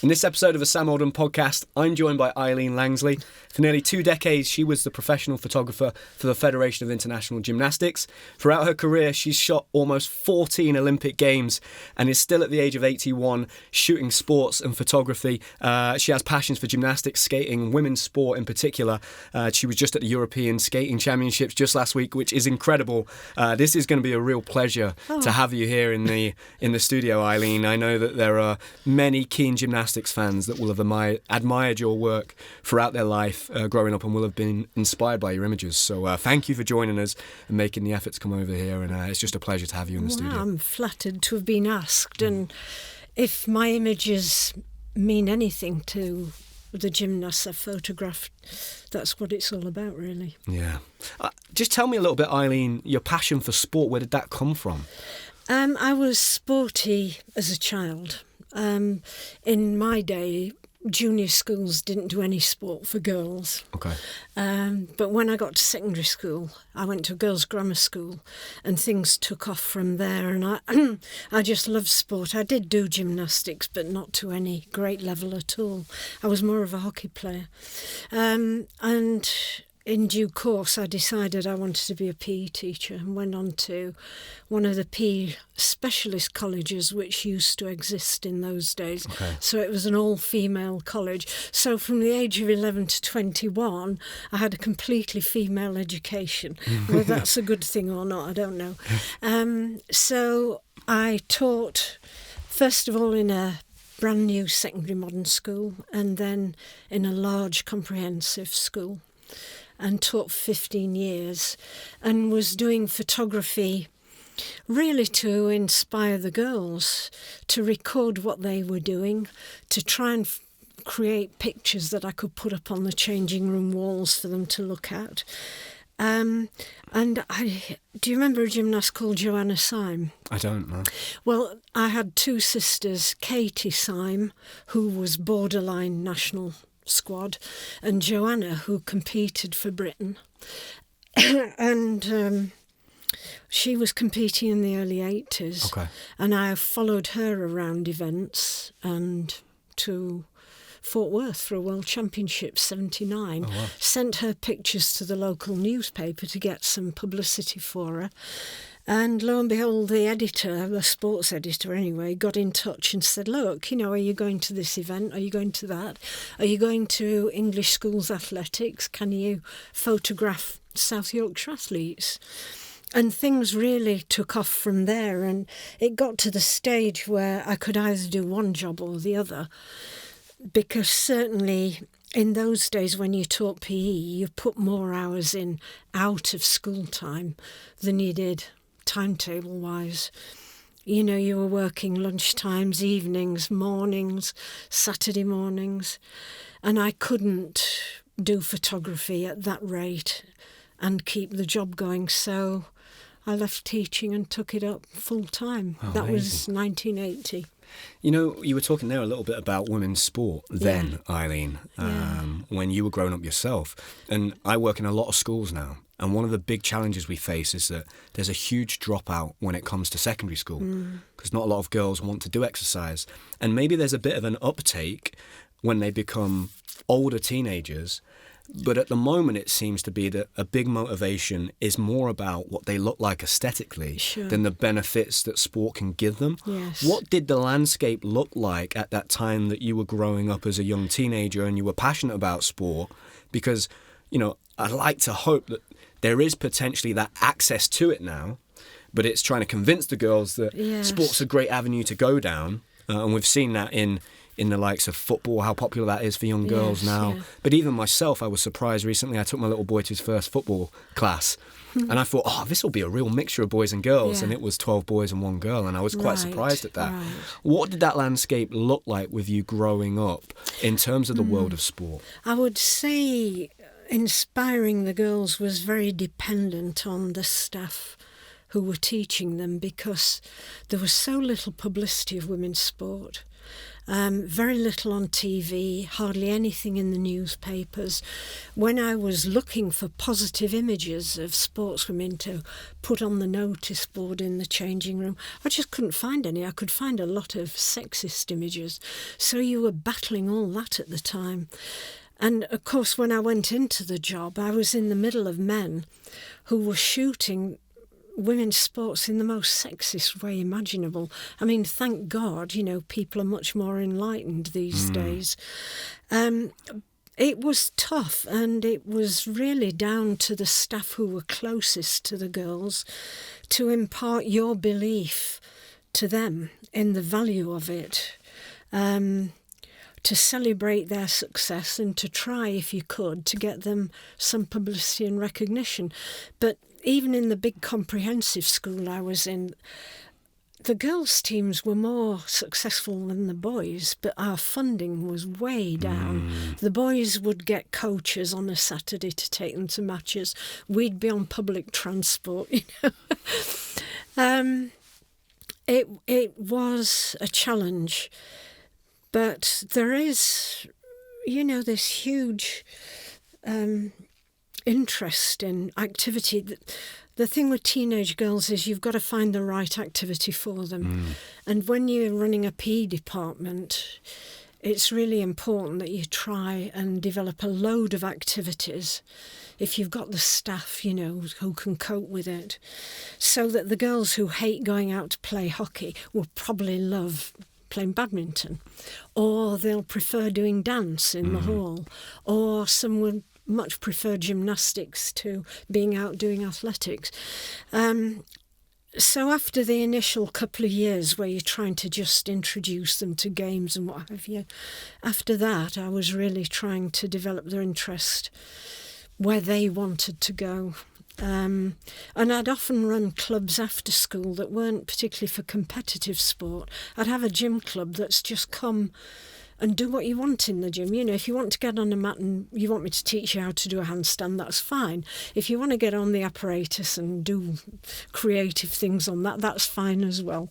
In this episode of the Sam Oldham podcast, I'm joined by Eileen Langsley. For nearly 2 decades, she was the professional photographer for the Federation of International Gymnastics. Throughout her career, she's shot almost 14 Olympic Games and is still at the age of 81 shooting sports and photography. She has passions for gymnastics, skating, women's sport in particular. She was just at the European Skating Championships just last week, which is incredible. This is going to be a real pleasure to have you here in the studio, Eileen. I know that there are many keen gymnastics fans that will have admired your work throughout their life growing up and will have been inspired by your images. So thank you for joining us and making the effort to come over here, and it's just a pleasure to have you in the studio. I'm flattered to have been asked, and if my images mean anything to the gymnasts I've photographed, that's what it's all about, really. Yeah. Just tell me a little bit, Eileen, your passion for sport, where did that come from? I was sporty as a child. In my day, junior schools didn't do any sport for girls. Okay. But when I got to secondary school, I went to a girls' grammar school, and things took off from there. And I just loved sport. I did do gymnastics, but not to any great level at all. I was more of a hockey player. And in due course, I decided I wanted to be a PE teacher and went on to one of the PE specialist colleges which used to exist in those days. Okay. So it was an all-female college. So from the age of 11 to 21, I had a completely female education. Whether that's a good thing or not, I don't know. So I taught, first of all, in a brand new secondary modern school, and then in a large comprehensive school, and taught 15 years, and was doing photography really to inspire the girls, to record what they were doing, to try and create pictures that I could put up on the changing room walls for them to look at. Do you remember a gymnast called Joanna Syme? I don't know. Well, I had 2 sisters, Katie Syme, who was borderline national squad, and Joanna, who competed for Britain. And she was competing in the early 80s. Okay. And I followed her around events and to Fort Worth for a World Championship 79. Oh, wow. Sent her pictures to the local newspaper to get some publicity for her. And lo and behold, the editor, the sports editor anyway, got in touch and said, look, are you going to this event? Are you going to that? Are you going to English schools athletics? Can you photograph South Yorkshire athletes? And things really took off from there, and it got to the stage where I could either do one job or the other, because certainly in those days when you taught PE, you put more hours in out of school time than you did timetable-wise. You were working lunchtimes, evenings, mornings, Saturday mornings, and I couldn't do photography at that rate and keep the job going, so I left teaching and took it up full-time. Oh, that amazing. was 1980. You were talking there a little bit about women's sport then, Eileen, when you were growing up yourself. And I work in a lot of schools now. And one of the big challenges we face is that there's a huge dropout when it comes to secondary school, because not a lot of girls want to do exercise. And maybe there's a bit of an uptake when they become older teenagers. But at the moment, it seems to be that a big motivation is more about what they look like aesthetically than the benefits that sport can give them. Yes. What did the landscape look like at that time that you were growing up as a young teenager and you were passionate about sport? Because, I'd like to hope that there is potentially that access to it now, but it's trying to convince the girls that sport's a great avenue to go down. And we've seen that in the likes of football, how popular that is for young girls now. Yeah. But even myself, I was surprised recently. I took my little boy to his first football class, and I thought, this will be a real mixture of boys and girls. Yeah. And it was 12 boys and 1 girl, and I was quite surprised at that. Right. What did that landscape look like with you growing up in terms of the world of sport? I would say inspiring the girls was very dependent on the staff who were teaching them, because there was so little publicity of women's sport. Very little on TV, hardly anything in the newspapers. When I was looking for positive images of sportswomen to put on the notice board in the changing room, I just couldn't find any. I could find a lot of sexist images. So you were battling all that at the time. And of course, when I went into the job, I was in the middle of men who were shooting women's sports in the most sexist way imaginable. I mean, thank God, people are much more enlightened these days. It was tough, and it was really down to the staff who were closest to the girls to impart your belief to them in the value of it. To celebrate their success and to try, if you could, to get them some publicity and recognition. But even in the big comprehensive school I was in, the girls' teams were more successful than the boys, but our funding was way down. The boys would get coaches on a Saturday to take them to matches. We'd be on public transport, It was a challenge. But there is, this huge interest in activity. The thing with teenage girls is you've got to find the right activity for them. And when you're running a PE department, it's really important that you try and develop a load of activities if you've got the staff, who can cope with it. So that the girls who hate going out to play hockey will probably love playing badminton, or they'll prefer doing dance in the hall, or some would much prefer gymnastics to being out doing athletics. So after the initial couple of years where you're trying to just introduce them to games and what have you, after that I was really trying to develop their interest where they wanted to go. And I'd often run clubs after school that weren't particularly for competitive sport. I'd have a gym club that's just come and do what you want in the gym. If you want to get on a mat and you want me to teach you how to do a handstand, that's fine. If you want to get on the apparatus and do creative things on that, that's fine as well.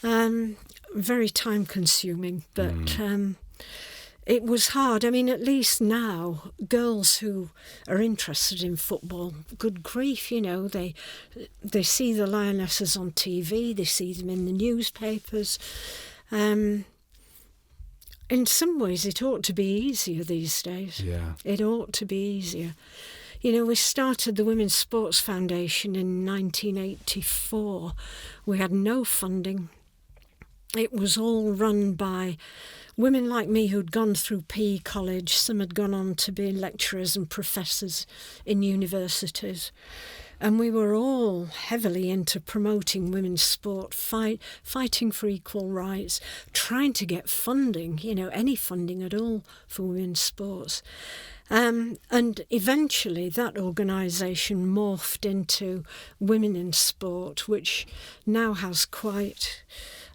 Very time consuming, but it was hard. I mean, at least now, girls who are interested in football, good grief, they see the Lionesses on TV, they see them in the newspapers. In some ways, it ought to be easier these days. Yeah. It ought to be easier. We started the Women's Sports Foundation in 1984. We had no funding. It was all run by women like me who'd gone through PE college. Some had gone on to be lecturers and professors in universities. And we were all heavily into promoting women's sport, fighting for equal rights, trying to get funding, any funding at all for women's sports. And eventually that organisation morphed into Women in Sport, which now has quite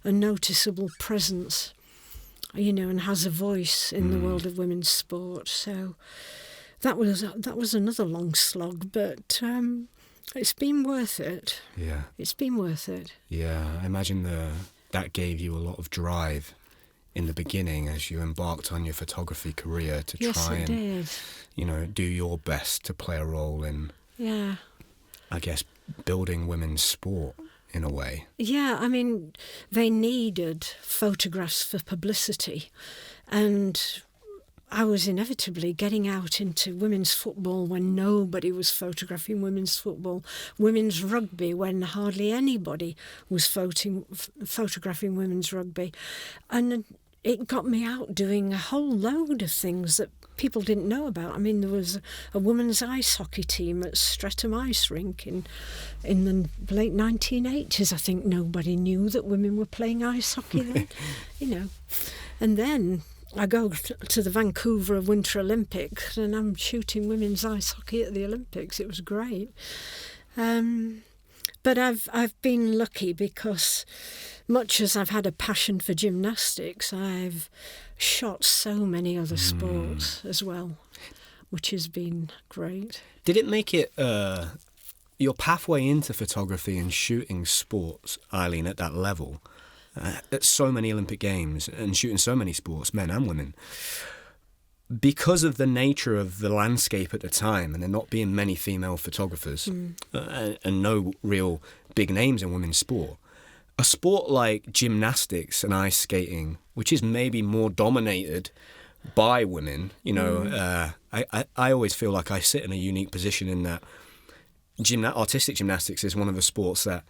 a noticeable presence, and has a voice in the world of women's sport. So that was another long slog, but it's been worth it. Yeah. It's been worth it. Yeah, I imagine that gave you a lot of drive in the beginning as you embarked on your photography career to try and, do your best to play a role in, I guess, building women's sport in a way. Yeah, I mean, they needed photographs for publicity, and I was inevitably getting out into women's football when nobody was photographing women's football, women's rugby when hardly anybody was photographing women's rugby. And it got me out doing a whole load of things that people didn't know about. I mean, there was a women's ice hockey team at Streatham Ice Rink in the late 1980s. I think nobody knew that women were playing ice hockey then, And then I go to the Vancouver Winter Olympics and I'm shooting women's ice hockey at the Olympics. It was great. But I've been lucky because much as I've had a passion for gymnastics, I've shot so many other sports as well, which has been great. Did it make it your pathway into photography and shooting sports, Eileen, at that level? at so many Olympic Games and shoot in so many sports, men and women. Because of the nature of the landscape at the time, and there not being many female photographers and no real big names in women's sport, a sport like gymnastics and ice skating, which is maybe more dominated by women, I always feel like I sit in a unique position in that artistic gymnastics is one of the sports that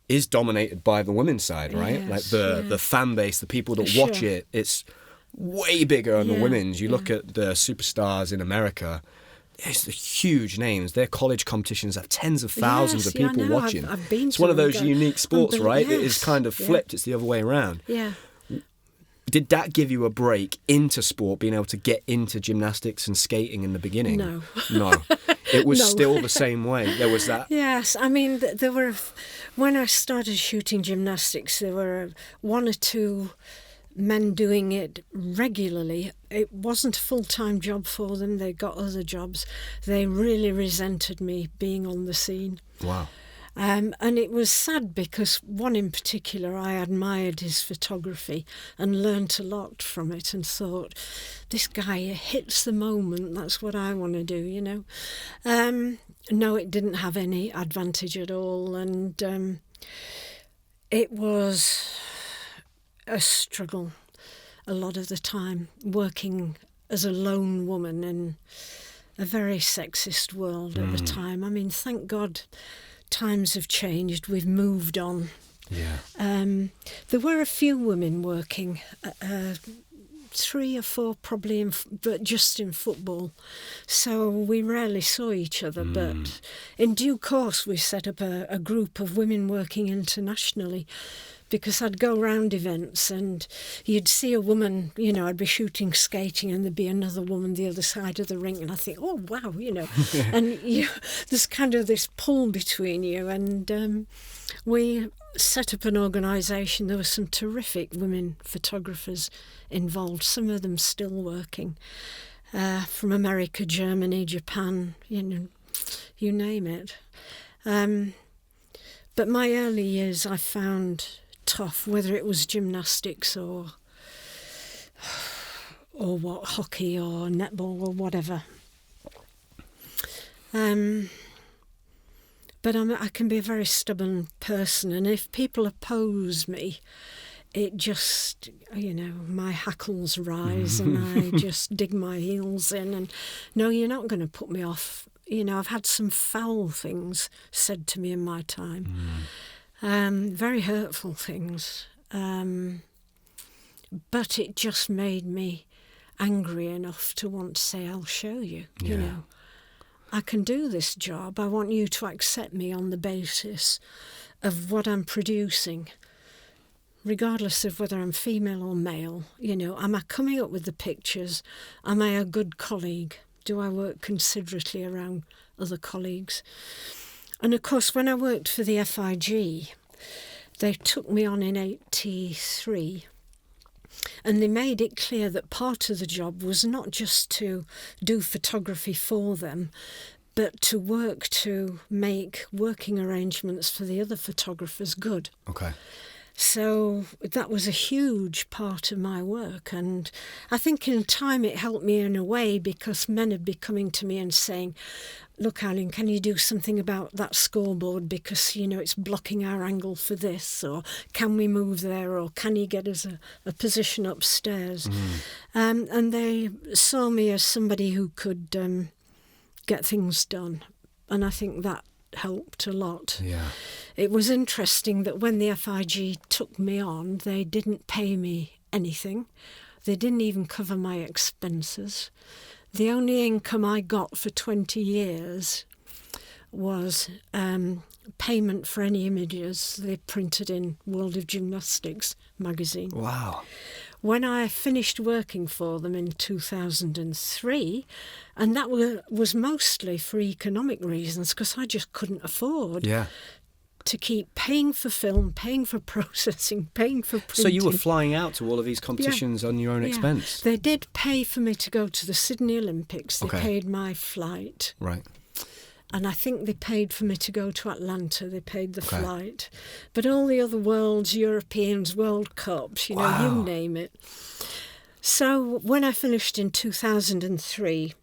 is dominated by the women's side, right? Yes, like the fan base, the people that watch it, it's way bigger on the women's. You look at the superstars in America, there's the huge names. Their college competitions have tens of thousands of people watching. I've been it's to one of those them. unique sports, right? Yes. It is kind of flipped. It's the other way around. Yeah. Did that give you a break into sport, being able to get into gymnastics and skating in the beginning? No. No. It was still the same way. There was that. Yes, I mean, there were, when I started shooting gymnastics, there were one or two men doing it regularly. It wasn't a full-time job for them. They got other jobs. They really resented me being on the scene. Wow. And it was sad because one in particular, I admired his photography and learnt a lot from it and thought, this guy hits the moment, that's what I want to do, No, it didn't have any advantage at all, and it was a struggle a lot of the time, working as a lone woman in a very sexist world at the time. I mean, thank God times have changed, we've moved on. Yeah. There were a few women working, 3 or 4 probably, but just in football. So we rarely saw each other. But in due course, we set up a group of women working internationally, because I'd go round events and you'd see a woman, I'd be shooting skating and there'd be another woman the other side of the ring, and I think, oh, wow, and there's kind of this pull between you. And we set up an organisation. There were some terrific women photographers involved, some of them still working, from America, Germany, Japan, you name it. But my early years I found tough, whether it was gymnastics or hockey or netball or whatever. But I can be a very stubborn person, and if people oppose me, it just, my hackles rise and I just dig my heels in and, no, you're not going to put me off. I've had some foul things said to me in my time, very hurtful things, but it just made me angry enough to want to say, I'll show you, I can do this job. I want you to accept me on the basis of what I'm producing, regardless of whether I'm female or male. Am I coming up with the pictures? Am I a good colleague? Do I work considerately around other colleagues? And of course, when I worked for the FIG, they took me on in 1983. And they made it clear that part of the job was not just to do photography for them, but to work to make working arrangements for the other photographers good. Okay. So that was a huge part of my work, and I think in time it helped me in a way, because men would be coming to me and saying, look, Eileen, can you do something about that scoreboard because, it's blocking our angle for this, or can we move there, or can you get us a position upstairs? And they saw me as somebody who could get things done, and I think that helped a lot. Yeah. It was interesting that when the FIG took me on, they didn't pay me anything. They didn't even cover my expenses. The only income I got for 20 years was payment for any images they printed in World of Gymnastics magazine. Wow. When I finished working for them in 2003, and that was mostly for economic reasons, because I just couldn't afford to keep paying for film, paying for processing, paying for printing. So you were flying out to all of these competitions on your own expense? They did pay for me to go to the Sydney Olympics. They Okay. paid my flight. Right. And I think they paid for me to go to Atlanta. They paid the flight. But all the other worlds, Europeans, World Cups, you name it. So when I finished in 2003,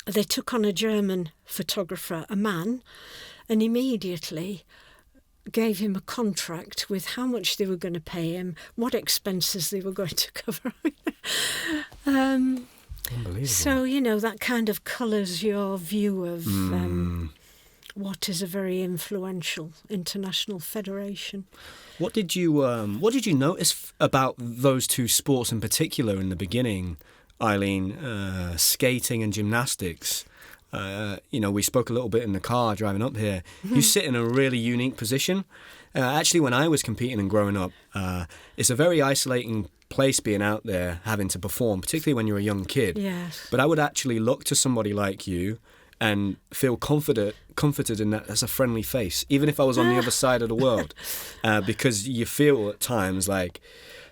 they took on a German photographer, a man, and immediately gave him a contract with how much they were going to pay him, what expenses they were going to cover. Unbelievable. So, that kind of colours your view of what is a very influential international federation. What did you notice about those two sports in particular in the beginning, Eileen? Skating and gymnastics. We spoke a little bit in the car driving up here. You sit in a really unique position. Actually, when I was competing and growing up, it's a very isolating place being out there having to perform, particularly when you're a young kid. Yes. But I would actually look to somebody like you and feel comforted in that as a friendly face, even if I was on the other side of the world, because you feel at times like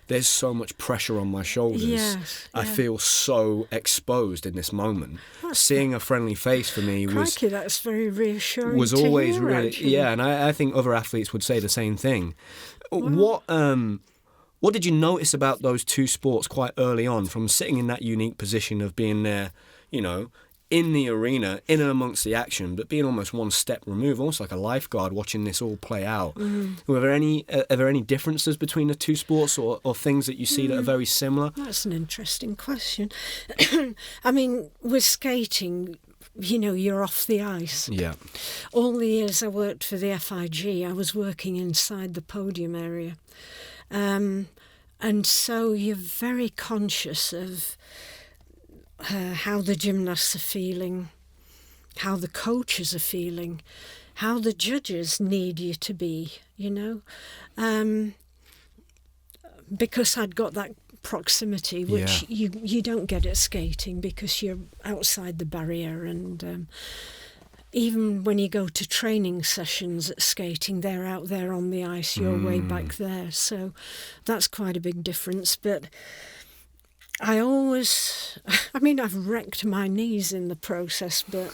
there's so much pressure on my shoulders. Yes, I feel so exposed in this moment. Seeing a friendly face for me that's very reassuring. Was to always hear, really actually. and I think other athletes would say the same thing. What did you notice about those two sports quite early on, from sitting in that unique position of being there, in the arena, in and amongst the action, but being almost one step removed, almost like a lifeguard watching this all play out? Are there any differences between the two sports, or things that you see that are very similar? That's an interesting question. I mean, with skating, you're off the ice. Yeah. All the years I worked for the FIG, I was working inside the podium area. And so you're very conscious of how the gymnasts are feeling, how the coaches are feeling, how the judges need you to be, because I'd got that proximity, which you don't get at skating because you're outside the barrier, and even when you go to training sessions at skating, they're out there on the ice, you're way back there. So that's quite a big difference. But I've wrecked my knees in the process, but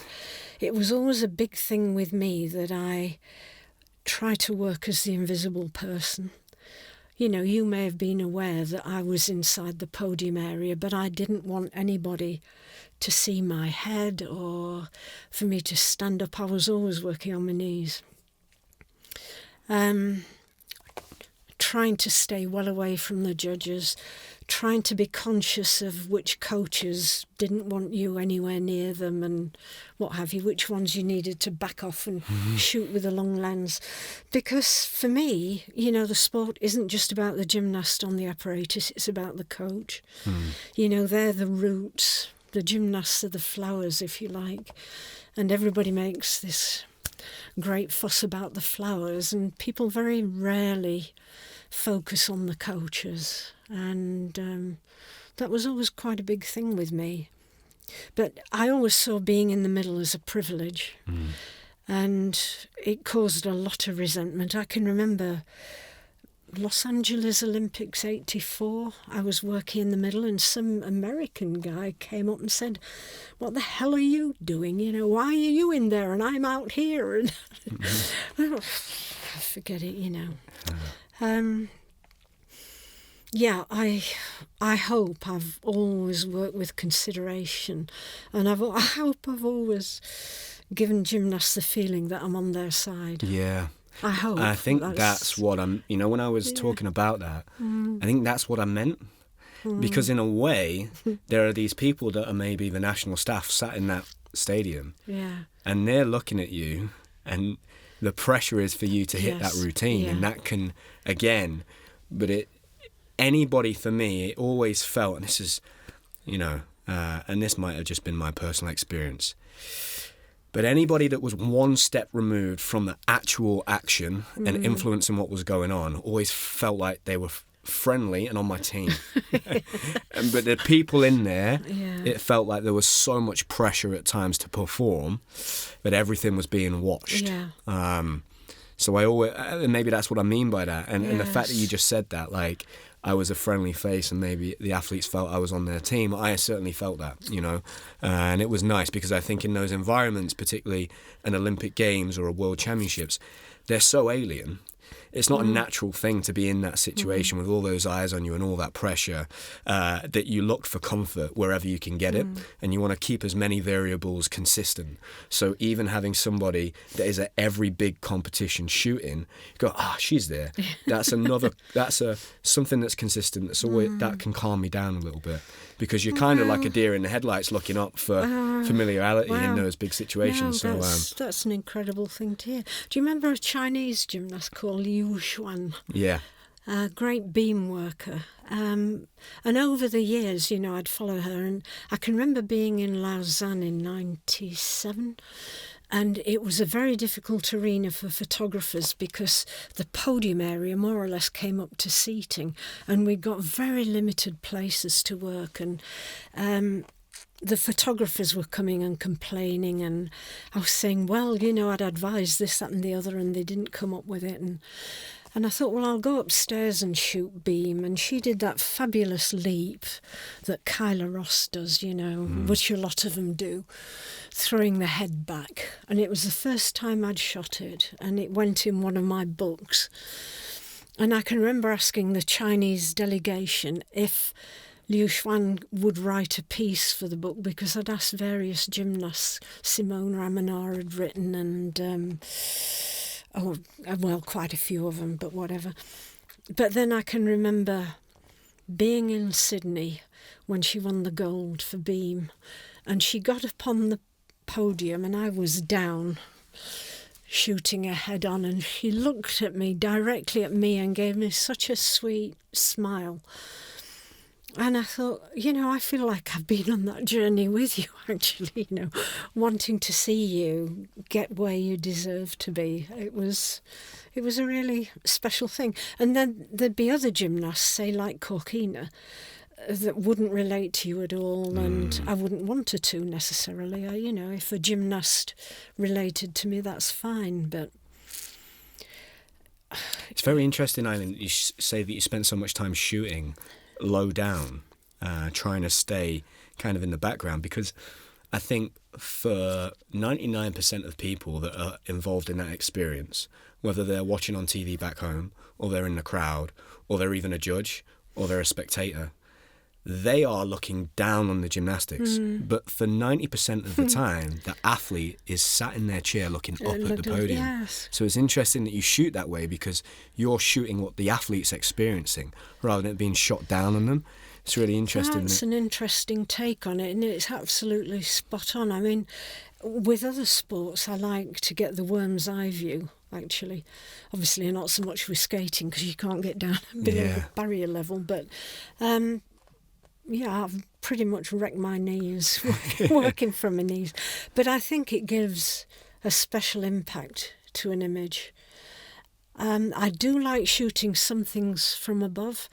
it was always a big thing with me that I try to work as the invisible person. You may have been aware that I was inside the podium area, but I didn't want anybody to see my head or for me to stand up. I was always working on my knees. Trying to stay well away from the judges, trying to be conscious of which coaches didn't want you anywhere near them and what have you, which ones you needed to back off and shoot with a long lens. Because for me, the sport isn't just about the gymnast on the apparatus, it's about the coach. They're the roots. The gymnasts are the flowers, if you like. And everybody makes this great fuss about the flowers, and people very rarely focus on the coaches. And that was always quite a big thing with me. But I always saw being in the middle as a privilege. And it caused a lot of resentment. I can remember Los Angeles Olympics 84, I was working in the middle and some American guy came up and said, "What the hell are you doing? Why are you in there and I'm out here?" And forget it, I hope I've always worked with consideration, and I hope I've always given gymnasts the feeling that I'm on their side. Yeah. I hope. I think that's what I'm, when I was talking about that, I think that's what I meant. Because in a way, there are these people that are maybe the national staff sat in that stadium. Yeah. And they're looking at you, and the pressure is for you to hit that routine. Yeah. And that can, again, anybody for me, it always felt, and this is, and this might have just been my personal experience, but anybody that was one step removed from the actual action and influencing what was going on always felt like they were friendly and on my team. But the people in there, it felt like there was so much pressure at times to perform that everything was being watched. So I always, and maybe that's what I mean by that. And the fact that you just said that, like, I was a friendly face and maybe the athletes felt I was on their team. I certainly felt that, and it was nice because I think in those environments, particularly an Olympic Games or a World Championships, they're so alien. It's not a natural thing to be in that situation with all those eyes on you and all that pressure, that you look for comfort wherever you can get it, and you want to keep as many variables consistent. So even having somebody that is at every big competition shooting, you go, she's there. That's something that's consistent. That's always, that can calm me down a little bit, because you're kind of like a deer in the headlights looking up for familiarity in those big situations. That's an incredible thing to hear. Do you remember a Chinese gymnast called Liu Xuan? Yeah. A great beam worker. And over the years, I'd follow her. And I can remember being in Lausanne in 1997. And it was a very difficult arena for photographers because the podium area more or less came up to seating, and we got very limited places to work. And the photographers were coming and complaining, and I was saying, well, I'd advised this, that and the other, and they didn't come up with it. And I thought, well, I'll go upstairs and shoot beam. And she did that fabulous leap that Kyla Ross does, which a lot of them do, throwing the head back. And it was the first time I'd shot it, and it went in one of my books. And I can remember asking the Chinese delegation if Liu Xuan would write a piece for the book, because I'd asked various gymnasts. Simone Ramanar had written, and quite a few of them, but whatever. But then I can remember being in Sydney when she won the gold for beam, and she got up on the podium and I was down shooting her head on, and she looked at me, directly at me, and gave me such a sweet smile. And I thought, I feel like I've been on that journey with you, actually, wanting to see you get where you deserve to be. It was a really special thing. And then there'd be other gymnasts, say like Corkina, that wouldn't relate to you at all, and I wouldn't want her to necessarily. If a gymnast related to me, that's fine, but... It's very interesting, Eileen, you say that you spent so much time shooting low down, trying to stay kind of in the background, because I think for 99% of people that are involved in that experience, whether they're watching on TV back home, or they're in the crowd, or they're even a judge, or they're a spectator, they are looking down on the gymnastics. But for 90% of the time, the athlete is sat in their chair looking up at the podium. Yes. So it's interesting that you shoot that way, because you're shooting what the athlete's experiencing rather than it being shot down on them. It's really interesting. That's an interesting take on it, and it's absolutely spot on. I mean, with other sports, I like to get the worm's eye view, actually. Obviously, not so much with skating, because you can't get down below the barrier level, but... I've pretty much wrecked my knees working from my knees. But I think it gives a special impact to an image. I do like shooting some things from above,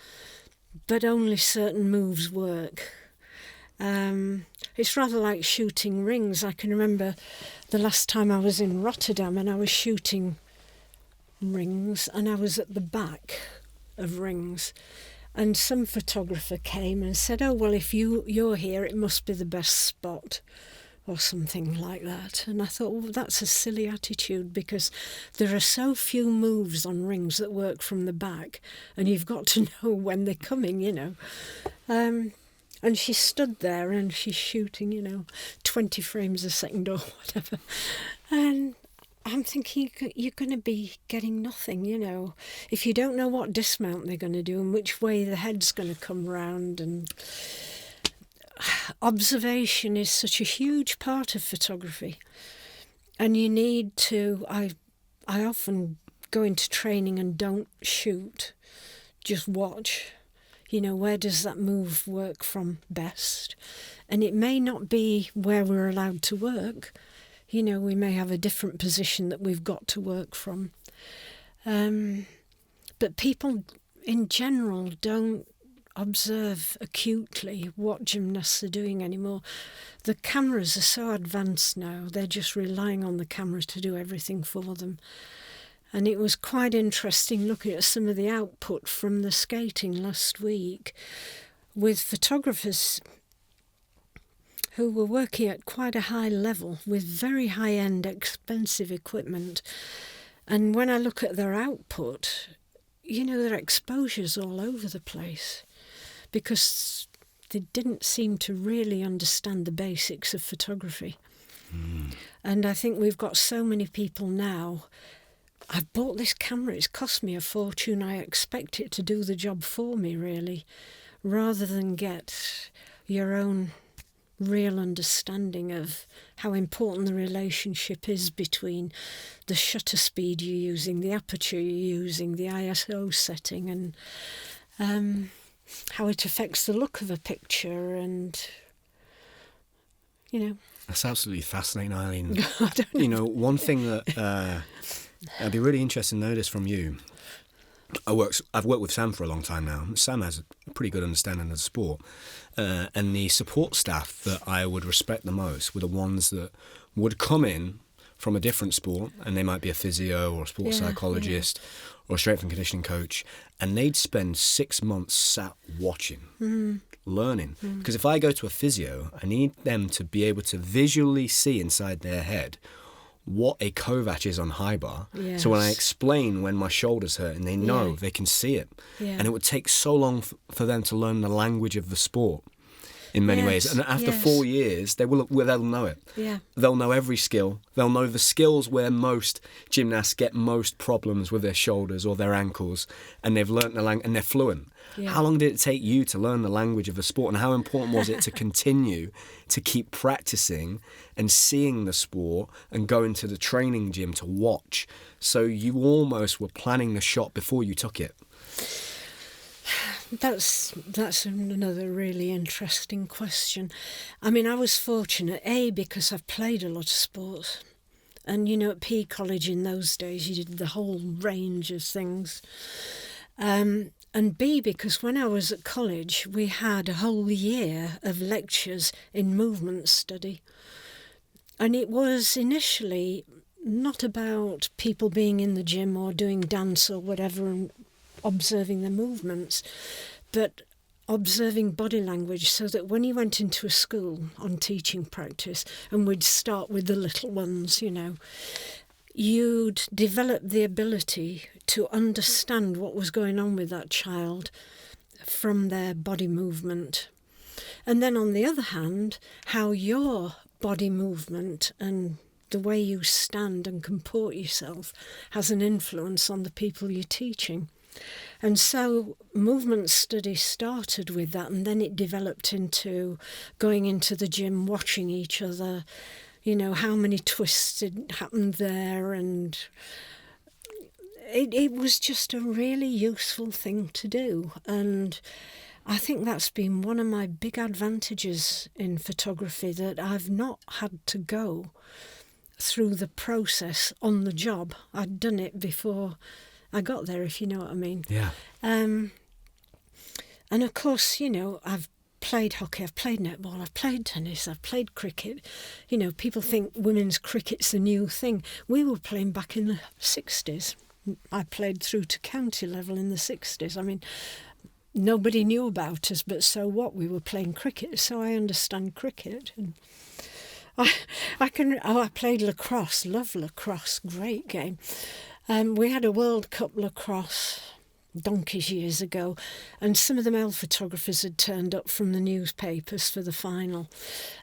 but only certain moves work. It's rather like shooting rings. I can remember the last time I was in Rotterdam and I was shooting rings, and I was at the back of rings. And some photographer came and said, oh, well, if you're here, it must be the best spot, or something like that. And I thought, well, that's a silly attitude, because there are so few moves on rings that work from the back, and you've got to know when they're coming, And she stood there and she's shooting, 20 frames a second or whatever. And I'm thinking, you're going to be getting nothing, if you don't know what dismount they're going to do and which way the head's going to come round. And observation is such a huge part of photography. And you need to, I often go into training and don't shoot, just watch. Where does that move work from best? And it may not be where we're allowed to work. We may have a different position that we've got to work from. But people in general don't observe acutely what gymnasts are doing anymore. The cameras are so advanced now, they're just relying on the camera to do everything for them. And it was quite interesting looking at some of the output from the skating last week with photographers who were working at quite a high level with very high-end, expensive equipment. And when I look at their output, their exposure's all over the place because they didn't seem to really understand the basics of photography. And I think we've got so many people now. I've bought this camera, it's cost me a fortune, I expect it to do the job for me, really, rather than get your own real understanding of how important the relationship is between the shutter speed you're using, the aperture you're using, the ISO setting, and how it affects the look of a picture, and That's absolutely fascinating, Eileen. One thing that I'd be really interested to know this from you. I've worked with Sam for a long time now. Sam has a pretty good understanding of the sport. And the support staff that I would respect the most were the ones that would come in from a different sport, and they might be a physio or a sports psychologist or a strength and conditioning coach, and they'd spend 6 months sat watching, learning. Because if I go to a physio, I need them to be able to visually see inside their head what a Kovac is on high bar. Yes. So when I explain when my shoulder's hurt, and they know, they can see it. Yeah. And it would take so long for them to learn the language of the sport in many ways. And after 4 years, they'll know it. Yeah. They'll know every skill. They'll know the skills where most gymnasts get most problems with their shoulders or their ankles, and they've learnt the language, and they're fluent. Yeah. How long did it take you to learn the language of the sport, and how important was it to continue to keep practicing and seeing the sport and going to the training gym to watch, so you almost were planning the shot before you took it? That's another really interesting question. I mean, I was fortunate, because I've played a lot of sports. And, at PE college in those days, you did the whole range of things. And B, because when I was at college, we had a whole year of lectures in movement study. And it was initially not about people being in the gym or doing dance or whatever and observing the movements, but observing body language, so that when you went into a school on teaching practice, and we'd start with the little ones, you'd develop the ability to understand what was going on with that child from their body movement. And then on the other hand, how your body movement and the way you stand and comport yourself has an influence on the people you're teaching. And so movement study started with that, and then it developed into going into the gym, watching each other, how many twists had happened there, and it was just a really useful thing to do. And I think that's been one of my big advantages in photography, that I've not had to go through the process on the job. I'd done it before I got there, if you know what I mean. Yeah. And of course, I've played hockey, I've played netball, I've played tennis, I've played cricket. People think women's cricket's the new thing. We were playing back in the 60s. I played through to county level in the 60s. I mean, nobody knew about us, but so what? We were playing cricket, so I understand cricket. And I played lacrosse, love lacrosse, great game. We had a World Cup lacrosse donkeys years ago, and some of the male photographers had turned up from the newspapers for the final,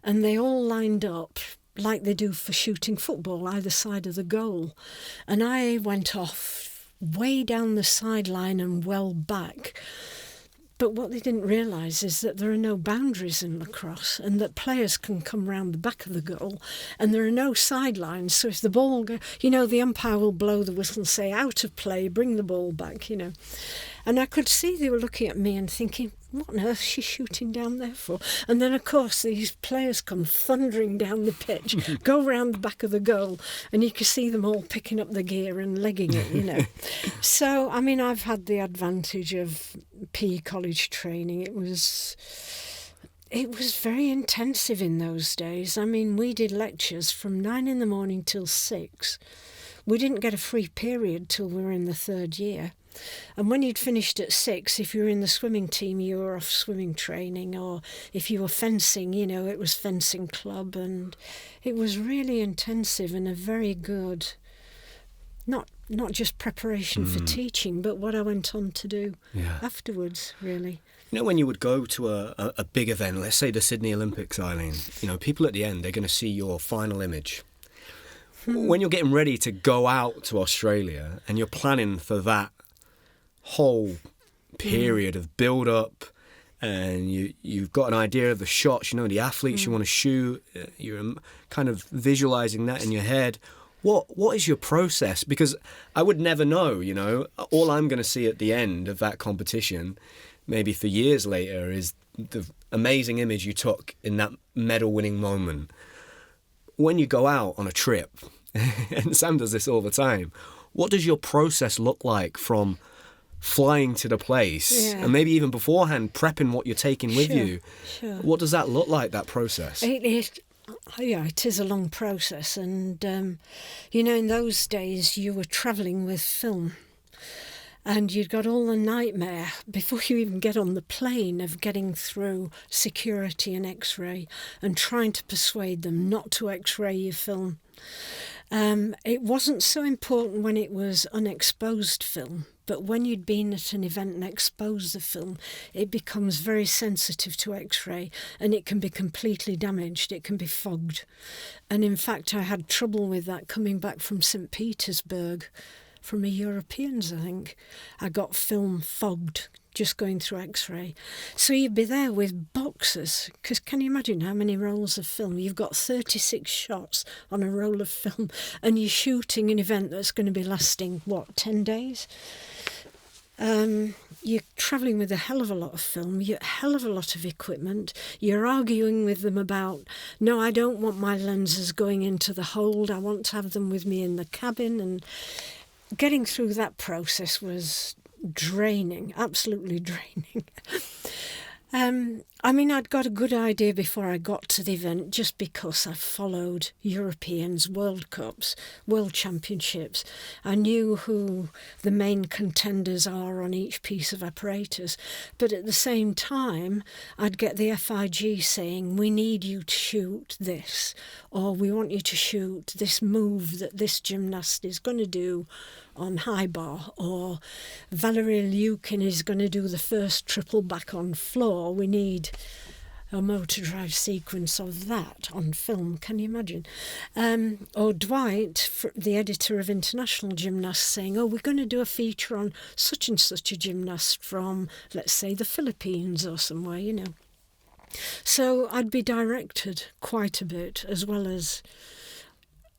and they all lined up like they do for shooting football, either side of the goal. And I went off way down the sideline and well back. But what they didn't realise is that there are no boundaries in lacrosse, and that players can come round the back of the goal, and there are no sidelines. So if the ball the umpire will blow the whistle and say, out of play, bring the ball back, And I could see they were looking at me and thinking, what on earth is she shooting down there for? And then, of course, these players come thundering down the pitch, go round the back of the goal, and you can see them all picking up the gear and legging it, So, I mean, I've had the advantage of PE college training. It was very intensive in those days. I mean, we did lectures from 9 in the morning till 6, we didn't get a free period till we were in the third year. And when you'd finished at 6, if you were in the swimming team, you were off swimming training, or if you were fencing, it was fencing club, and it was really intensive and a very good, not just preparation for teaching, but what I went on to do afterwards, really. When you would go to a big event, let's say the Sydney Olympics, Eileen, people at the end, they're going to see your final image. When you're getting ready to go out to Australia and you're planning for that whole period of build-up, and you've got an idea of the shots, the athletes you want to shoot, you're kind of visualising that in your head. What is your process? Because I would never know, all I'm going to see at the end of that competition, maybe for years later, is the amazing image you took in that medal-winning moment. When you go out on a trip, and Sam does this all the time, what does your process look like from flying to the place and maybe even beforehand prepping what you're taking with you? Sure. What does that look like, that process? It is a long process, and in those days you were travelling with film, and you'd got all the nightmare before you even get on the plane of getting through security and X-ray and trying to persuade them not to X-ray your film. It wasn't so important when it was unexposed film, but when you'd been at an event and exposed the film, it becomes very sensitive to X-ray, and it can be completely damaged. It can be fogged. And in fact, I had trouble with that coming back from St. Petersburg, from a Europeans, I think. I got film fogged just going through X-ray. So you'd be there with boxes, because can you imagine how many rolls of film? You've got 36 shots on a roll of film, and you're shooting an event that's going to be lasting, 10 days? You're travelling with a hell of a lot of film, a hell of a lot of equipment. You're arguing with them about, no, I don't want my lenses going into the hold, I want to have them with me in the cabin. And getting through that process was draining, absolutely draining. I'd got a good idea before I got to the event, just because I followed Europeans, World Cups, World Championships. I knew who the main contenders are on each piece of apparatus. But at the same time, I'd get the FIG saying, we need you to shoot this, or we want you to shoot this move that this gymnast is going to do on high bar, or Valerie Lukin is going to do the first triple back on floor. We need a motor drive sequence of that on film. Can you imagine? Or Dwight, the editor of International Gymnasts, saying, we're going to do a feature on such and such a gymnast from, let's say, the Philippines or somewhere, So I'd be directed quite a bit, as well as...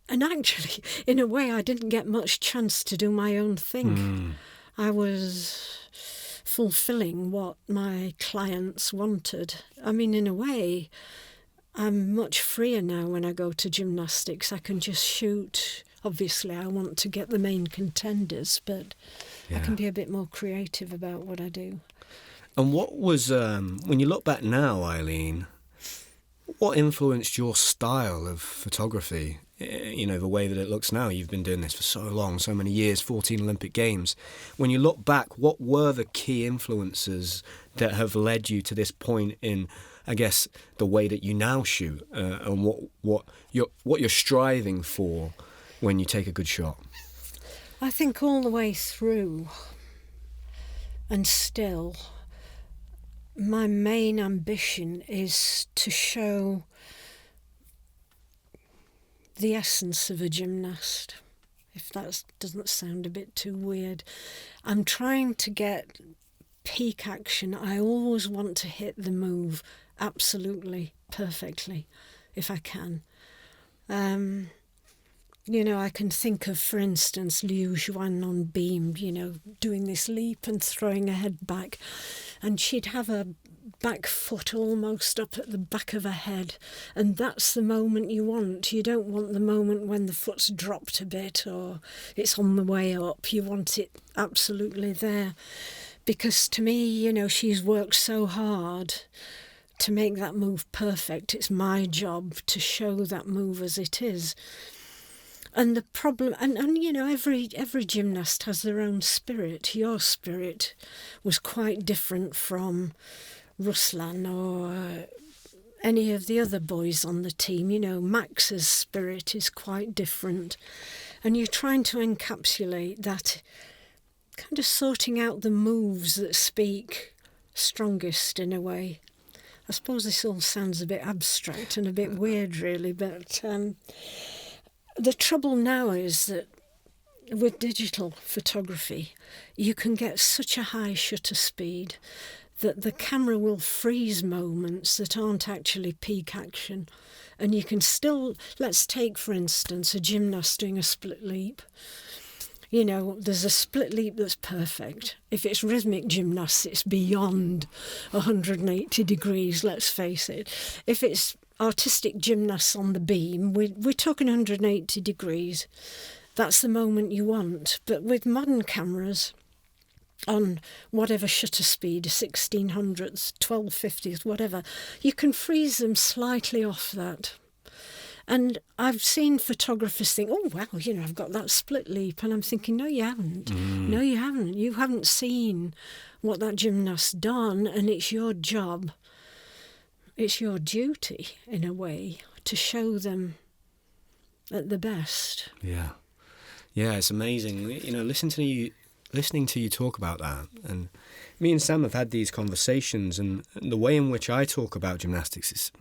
And actually, in a way, I didn't get much chance to do my own thing. I was fulfilling what my clients wanted. In a way, I'm much freer now when I go to gymnastics. I can just shoot. Obviously, I want to get the main contenders, but I can be a bit more creative about what I do. And what was, when you look back now, Eileen, what influenced your style of photography? The way that it looks now. You've been doing this for so long, so many years, 14 Olympic Games. When you look back, what were the key influences that have led you to this point in, I guess, the way that you now shoot, and what you're striving for when you take a good shot? I think all the way through, and still, my main ambition is to show the essence of a gymnast, if that doesn't sound a bit too weird. I'm trying to get peak action. I always want to hit the move absolutely perfectly, if I can. I can think of, for instance, Liu Zhuan on beam, doing this leap and throwing her head back, and she'd have a back foot almost up at the back of her head, and that's the moment you want. You don't want the moment when the foot's dropped a bit or it's on the way up. You want it absolutely there, because to me, she's worked so hard to make that move perfect. It's my job to show that move as it is. And the problem, and you know, every gymnast has their own spirit. Your spirit was quite different from Ruslan or any of the other boys on the team. You know, Max's spirit is quite different. And you're trying to encapsulate that, kind of sorting out the moves that speak strongest in a way. I suppose this all sounds a bit abstract and a bit weird, really, but the trouble now is that with digital photography, you can get such a high shutter speed that the camera will freeze moments that aren't actually peak action. And you can still, let's take, for instance, a gymnast doing a split leap. You know, there's a split leap that's perfect. If it's rhythmic gymnasts, it's beyond 180 degrees, let's face it. If it's artistic gymnasts on the beam, we're talking 180 degrees. That's the moment you want. But with modern cameras, on whatever shutter speed, 1600s, 1250s, whatever, you can freeze them slightly off that. And I've seen photographers think, oh, well, you know, I've got that split leap. And I'm thinking, no, you haven't. No, you haven't. You haven't seen what that gymnast's done, and it's your job. It's your duty, in a way, to show them at the best. Yeah. Yeah, it's amazing. You know, listening to you talk about that, and me and Sam have had these conversations, and the way in which I talk about gymnastics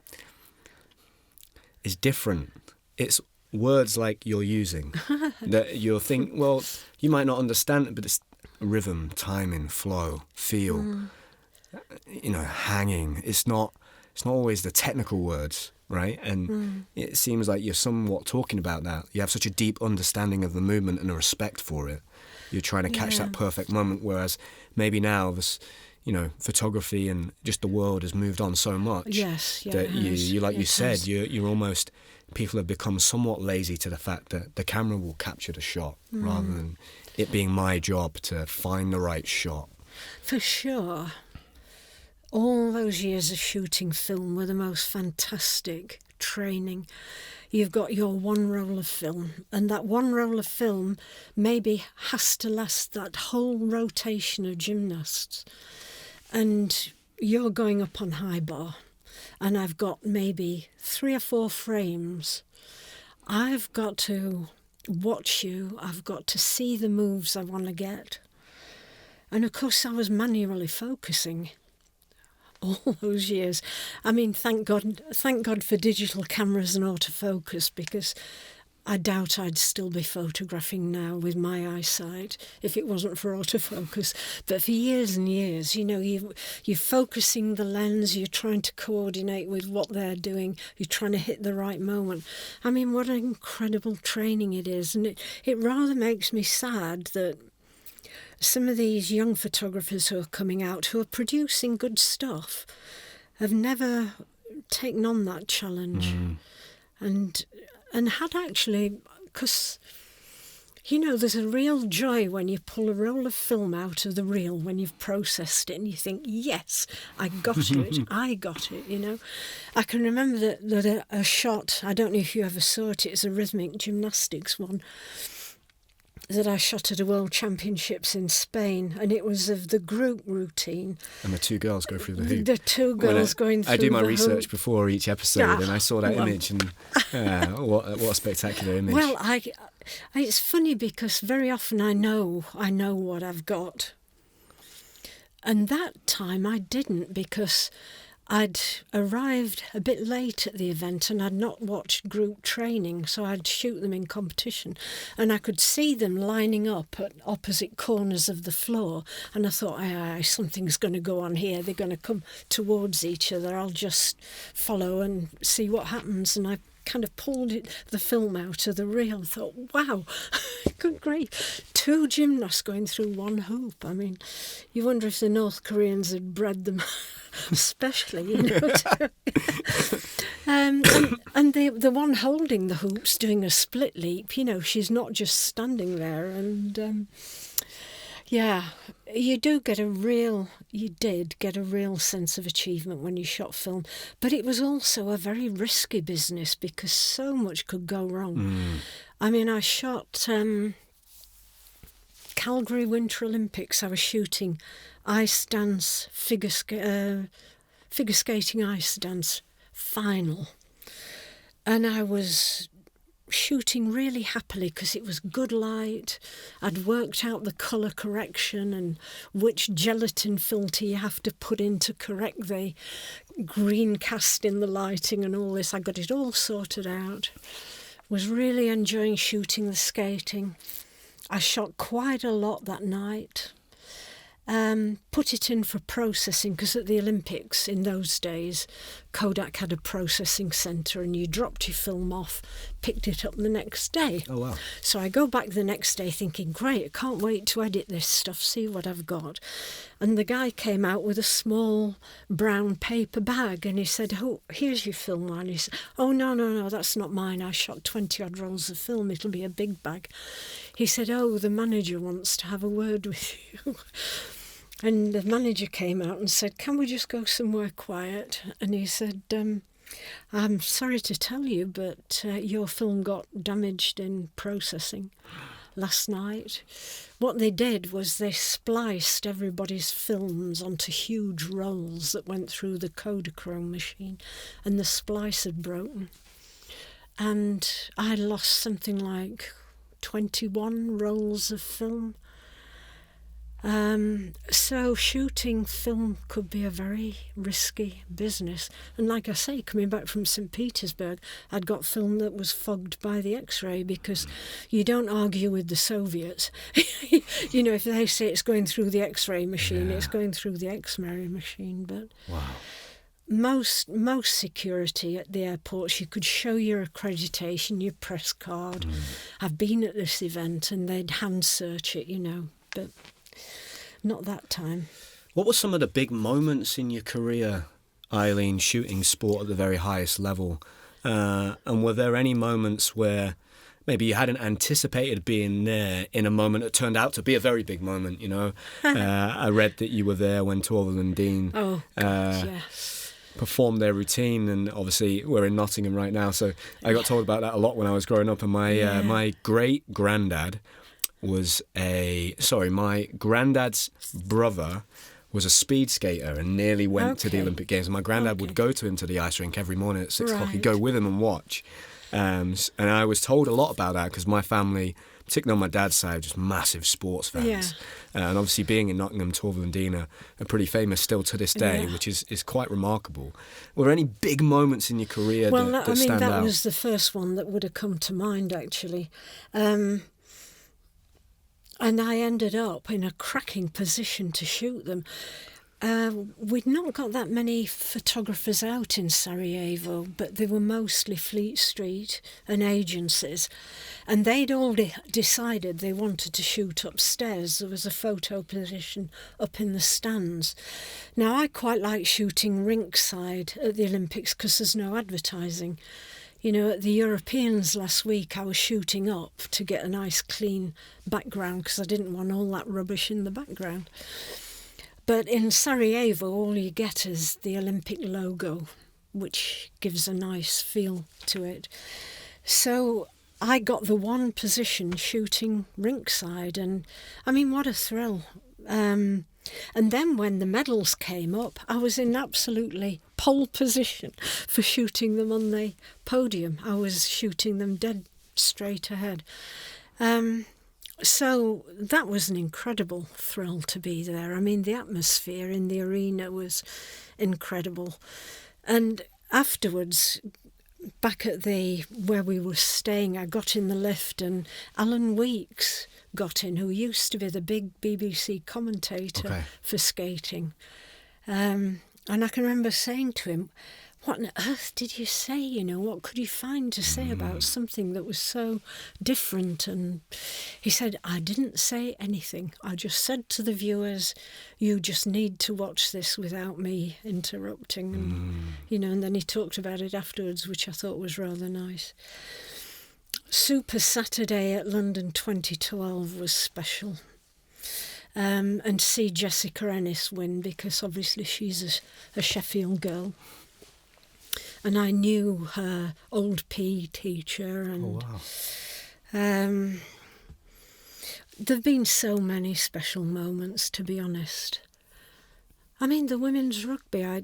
is different. It's words like you're using that you'll think, well, you might not understand it, but it's rhythm, timing, flow, feel, you know, hanging. It's not always the technical words, right? And it seems like you're somewhat talking about that. You have such a deep understanding of the movement and a respect for it. You're trying to catch that perfect moment, whereas maybe now this, you know, photography and just the world has moved on so much. Yes, yeah, that you like you said, has. you're almost, people have become somewhat lazy to the fact that the camera will capture the shot rather than it being my job to find the right shot. For sure. All those years of shooting film were the most fantastic training. You've got your one roll of film, and that one roll of film maybe has to last that whole rotation of gymnasts. And you're going up on high bar, and I've got maybe 3 or 4 frames. I've got to watch you. I've got to see the moves I want to get. And of course, I was manually focusing all those years. I mean, thank God for digital cameras and autofocus, because I doubt I'd still be photographing now with my eyesight if it wasn't for autofocus. But for years and years, you know, you're focusing the lens, you're trying to coordinate with what they're doing, you're trying to hit the right moment. I mean, what an incredible training it is. And it rather makes me sad that some of these young photographers who are coming out, who are producing good stuff, have never taken on that challenge. And had actually, because, you know, there's a real joy when you pull a roll of film out of the reel when you've processed it and you think, yes, I got it, I got it, you know. I can remember that a shot, I don't know if you ever saw it, it's a rhythmic gymnastics one, that I shot at a World Championships in Spain, and it was of the group routine. And the 2 girls go through the hoop. The 2 girls going through the hoop. I do my research before each episode, and I saw that image, and what a spectacular image. Well, it's funny because very often I know what I've got. And that time I didn't, because I'd arrived a bit late at the event and I'd not watched group training, so I'd shoot them in competition. And I could see them lining up at opposite corners of the floor. And I thought, aye, something's going to go on here. They're going to come towards each other. I'll just follow and see what happens. And I kind of pulled the film out of the reel and thought, wow, good grief, 2 gymnasts going through one hoop. I mean, you wonder if the North Koreans had bred them especially, you know. And the one holding the hoops doing a split leap, you know, she's not just standing there. And Yeah, you did get a real sense of achievement when you shot film, but it was also a very risky business because so much could go wrong. I mean, I shot Calgary Winter Olympics. I was shooting ice dance, figure skating ice dance final, and I was shooting really happily because it was good light. I'd worked out the colour correction and which gelatin filter you have to put in to correct the green cast in the lighting and all this. I got it all sorted out. Was really enjoying shooting the skating. I shot quite a lot that night. Put it in for processing because at the Olympics in those days, Kodak had a processing centre and you dropped your film off, picked it up the next day. Oh, wow. So I go back the next day thinking, great, I can't wait to edit this stuff, see what I've got. And the guy came out with a small brown paper bag and he said, oh, here's your film. And he said, oh, no, that's not mine. I shot 20 odd rolls of film. It'll be a big bag. He said, oh, the manager wants to have a word with you. And the manager came out and said, can we just go somewhere quiet? And he said, I'm sorry to tell you, but your film got damaged in processing last night. What they did was they spliced everybody's films onto huge rolls that went through the Kodachrome machine, and the splice had broken. And I lost something like 21 rolls of film. So shooting film could be a very risky business. And like I say, coming back from St. Petersburg, I'd got film that was fogged by the X-ray because you don't argue with the Soviets. You know, if they say it's going through the X-ray machine, it's going through the X-ray machine. But wow. Most security at the airports, you could show your accreditation, your press card. I've been at this event, and they'd hand search it, you know, but not that time. What were some of the big moments in your career, Eileen, shooting sport at the very highest level? And were there any moments where maybe you hadn't anticipated being there in a moment that turned out to be a very big moment, you know? I read that you were there when Torvill and Dean performed their routine, and obviously we're in Nottingham right now, so I got told about that a lot when I was growing up, and my great-granddad was my granddad's brother was a speed skater and nearly went to the Olympic Games. And my granddad would go to him to the ice rink every morning at 6 o'clock. He'd go with him and watch. And I was told a lot about that because my family, particularly on my dad's side, are just massive sports fans. And obviously being in Nottingham, Torvill and Dean are pretty famous still to this day, which is quite remarkable. Were there any big moments in your career that stand out? That was the first one that would have come to mind, actually. And I ended up in a cracking position to shoot them. We'd not got that many photographers out in Sarajevo, but they were mostly Fleet Street and agencies. And they'd all decided they wanted to shoot upstairs. There was a photo position up in the stands. Now, I quite like shooting rinkside at the Olympics because there's no advertising. You know, at the Europeans last week, I was shooting up to get a nice clean background because I didn't want all that rubbish in the background. But in Sarajevo, all you get is the Olympic logo, which gives a nice feel to it. So I got the one position shooting rinkside, and I mean, what a thrill. And then when the medals came up, I was in absolutely pole position for shooting them on the podium. I was shooting them dead straight ahead. So that was an incredible thrill to be there. I mean, the atmosphere in the arena was incredible. And afterwards, back at where we were staying, I got in the lift and Alan Weeks got in, who used to be the big BBC commentator for skating. And I can remember saying to him, what on earth did you say? You know, what could you find to say about something that was so different? And he said, I didn't say anything. I just said to the viewers, you just need to watch this without me interrupting. And, you know, and then he talked about it afterwards, which I thought was rather nice. Super Saturday at London 2012 was special. and see Jessica Ennis win, because obviously she's a Sheffield girl. And I knew her old PE teacher. And, there've been so many special moments, to be honest. I mean, the women's rugby, I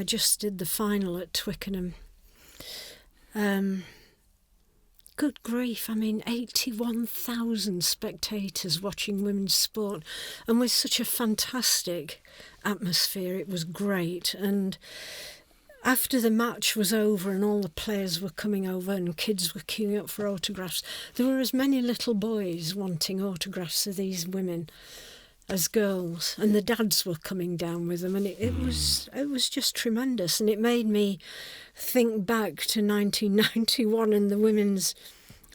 just did the final at Twickenham. Good grief, 81,000 spectators watching women's sport, and with such a fantastic atmosphere. It was great. And after the match was over and all the players were coming over and kids were queuing up for autographs, there were as many little boys wanting autographs of these women as girls, and the dads were coming down with them, and it was just tremendous. And it made me think back to 1991 and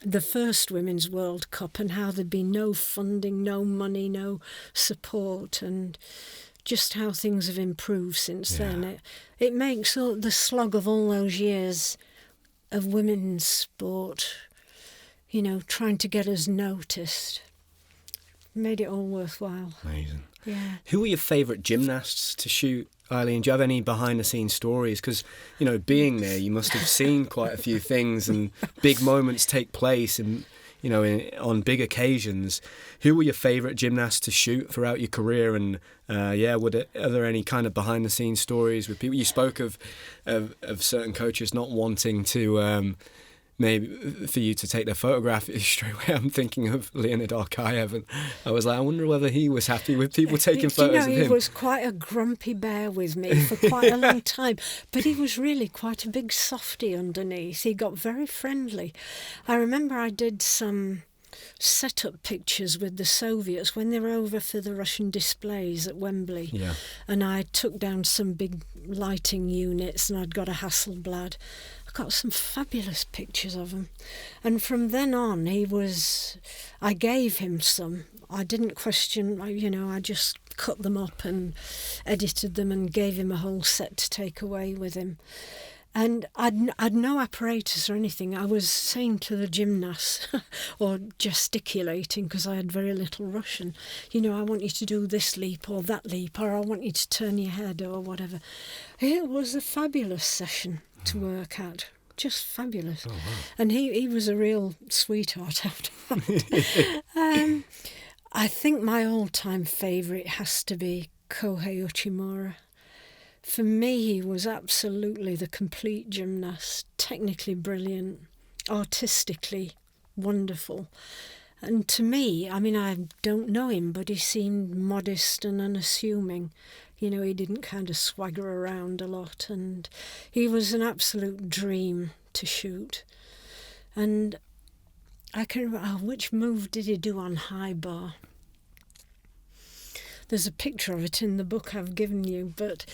the first Women's World Cup, and how there'd been no funding, no money, no support, and just how things have improved since then. It makes the slog of all those years of women's sport, trying to get us noticed, made it all worthwhile. Amazing. Yeah. Who were your favourite gymnasts to shoot, Eileen? Do you have any behind-the-scenes stories? Because, being there, you must have seen quite a few things, and big moments take place, and on big occasions. Who were your favourite gymnasts to shoot throughout your career? And are there any kind of behind-the-scenes stories with people? You spoke of certain coaches not wanting to maybe for you to take their photograph. Straight away I'm thinking of Leonid Arkayev, and I was like, I wonder whether he was happy with people taking photos of him. He was quite a grumpy bear with me for quite a long time, but he was really quite a big softy underneath. He got very friendly. I remember I did some set-up pictures with the Soviets when they were over for the Russian displays at Wembley. Yeah. And I took down some big lighting units, and I'd got a Hasselblad. Got some fabulous pictures of him, and from then on I gave him some. I didn't question, I just cut them up and edited them and gave him a whole set to take away with him. And I'd no apparatus or anything. I was saying to the gymnasts, or gesticulating, because I had very little Russian, I want you to do this leap or that leap, or I want you to turn your head or whatever. It was a fabulous session to work at. Just fabulous. Oh, wow. And he was a real sweetheart after that. I think my all-time favourite has to be Kohei Uchimura. For me, he was absolutely the complete gymnast, technically brilliant, artistically wonderful. And to me, I don't know him, but he seemed modest and unassuming. He didn't kind of swagger around a lot, and he was an absolute dream to shoot. And I can remember, which move did he do on high bar? There's a picture of it in the book I've given you, but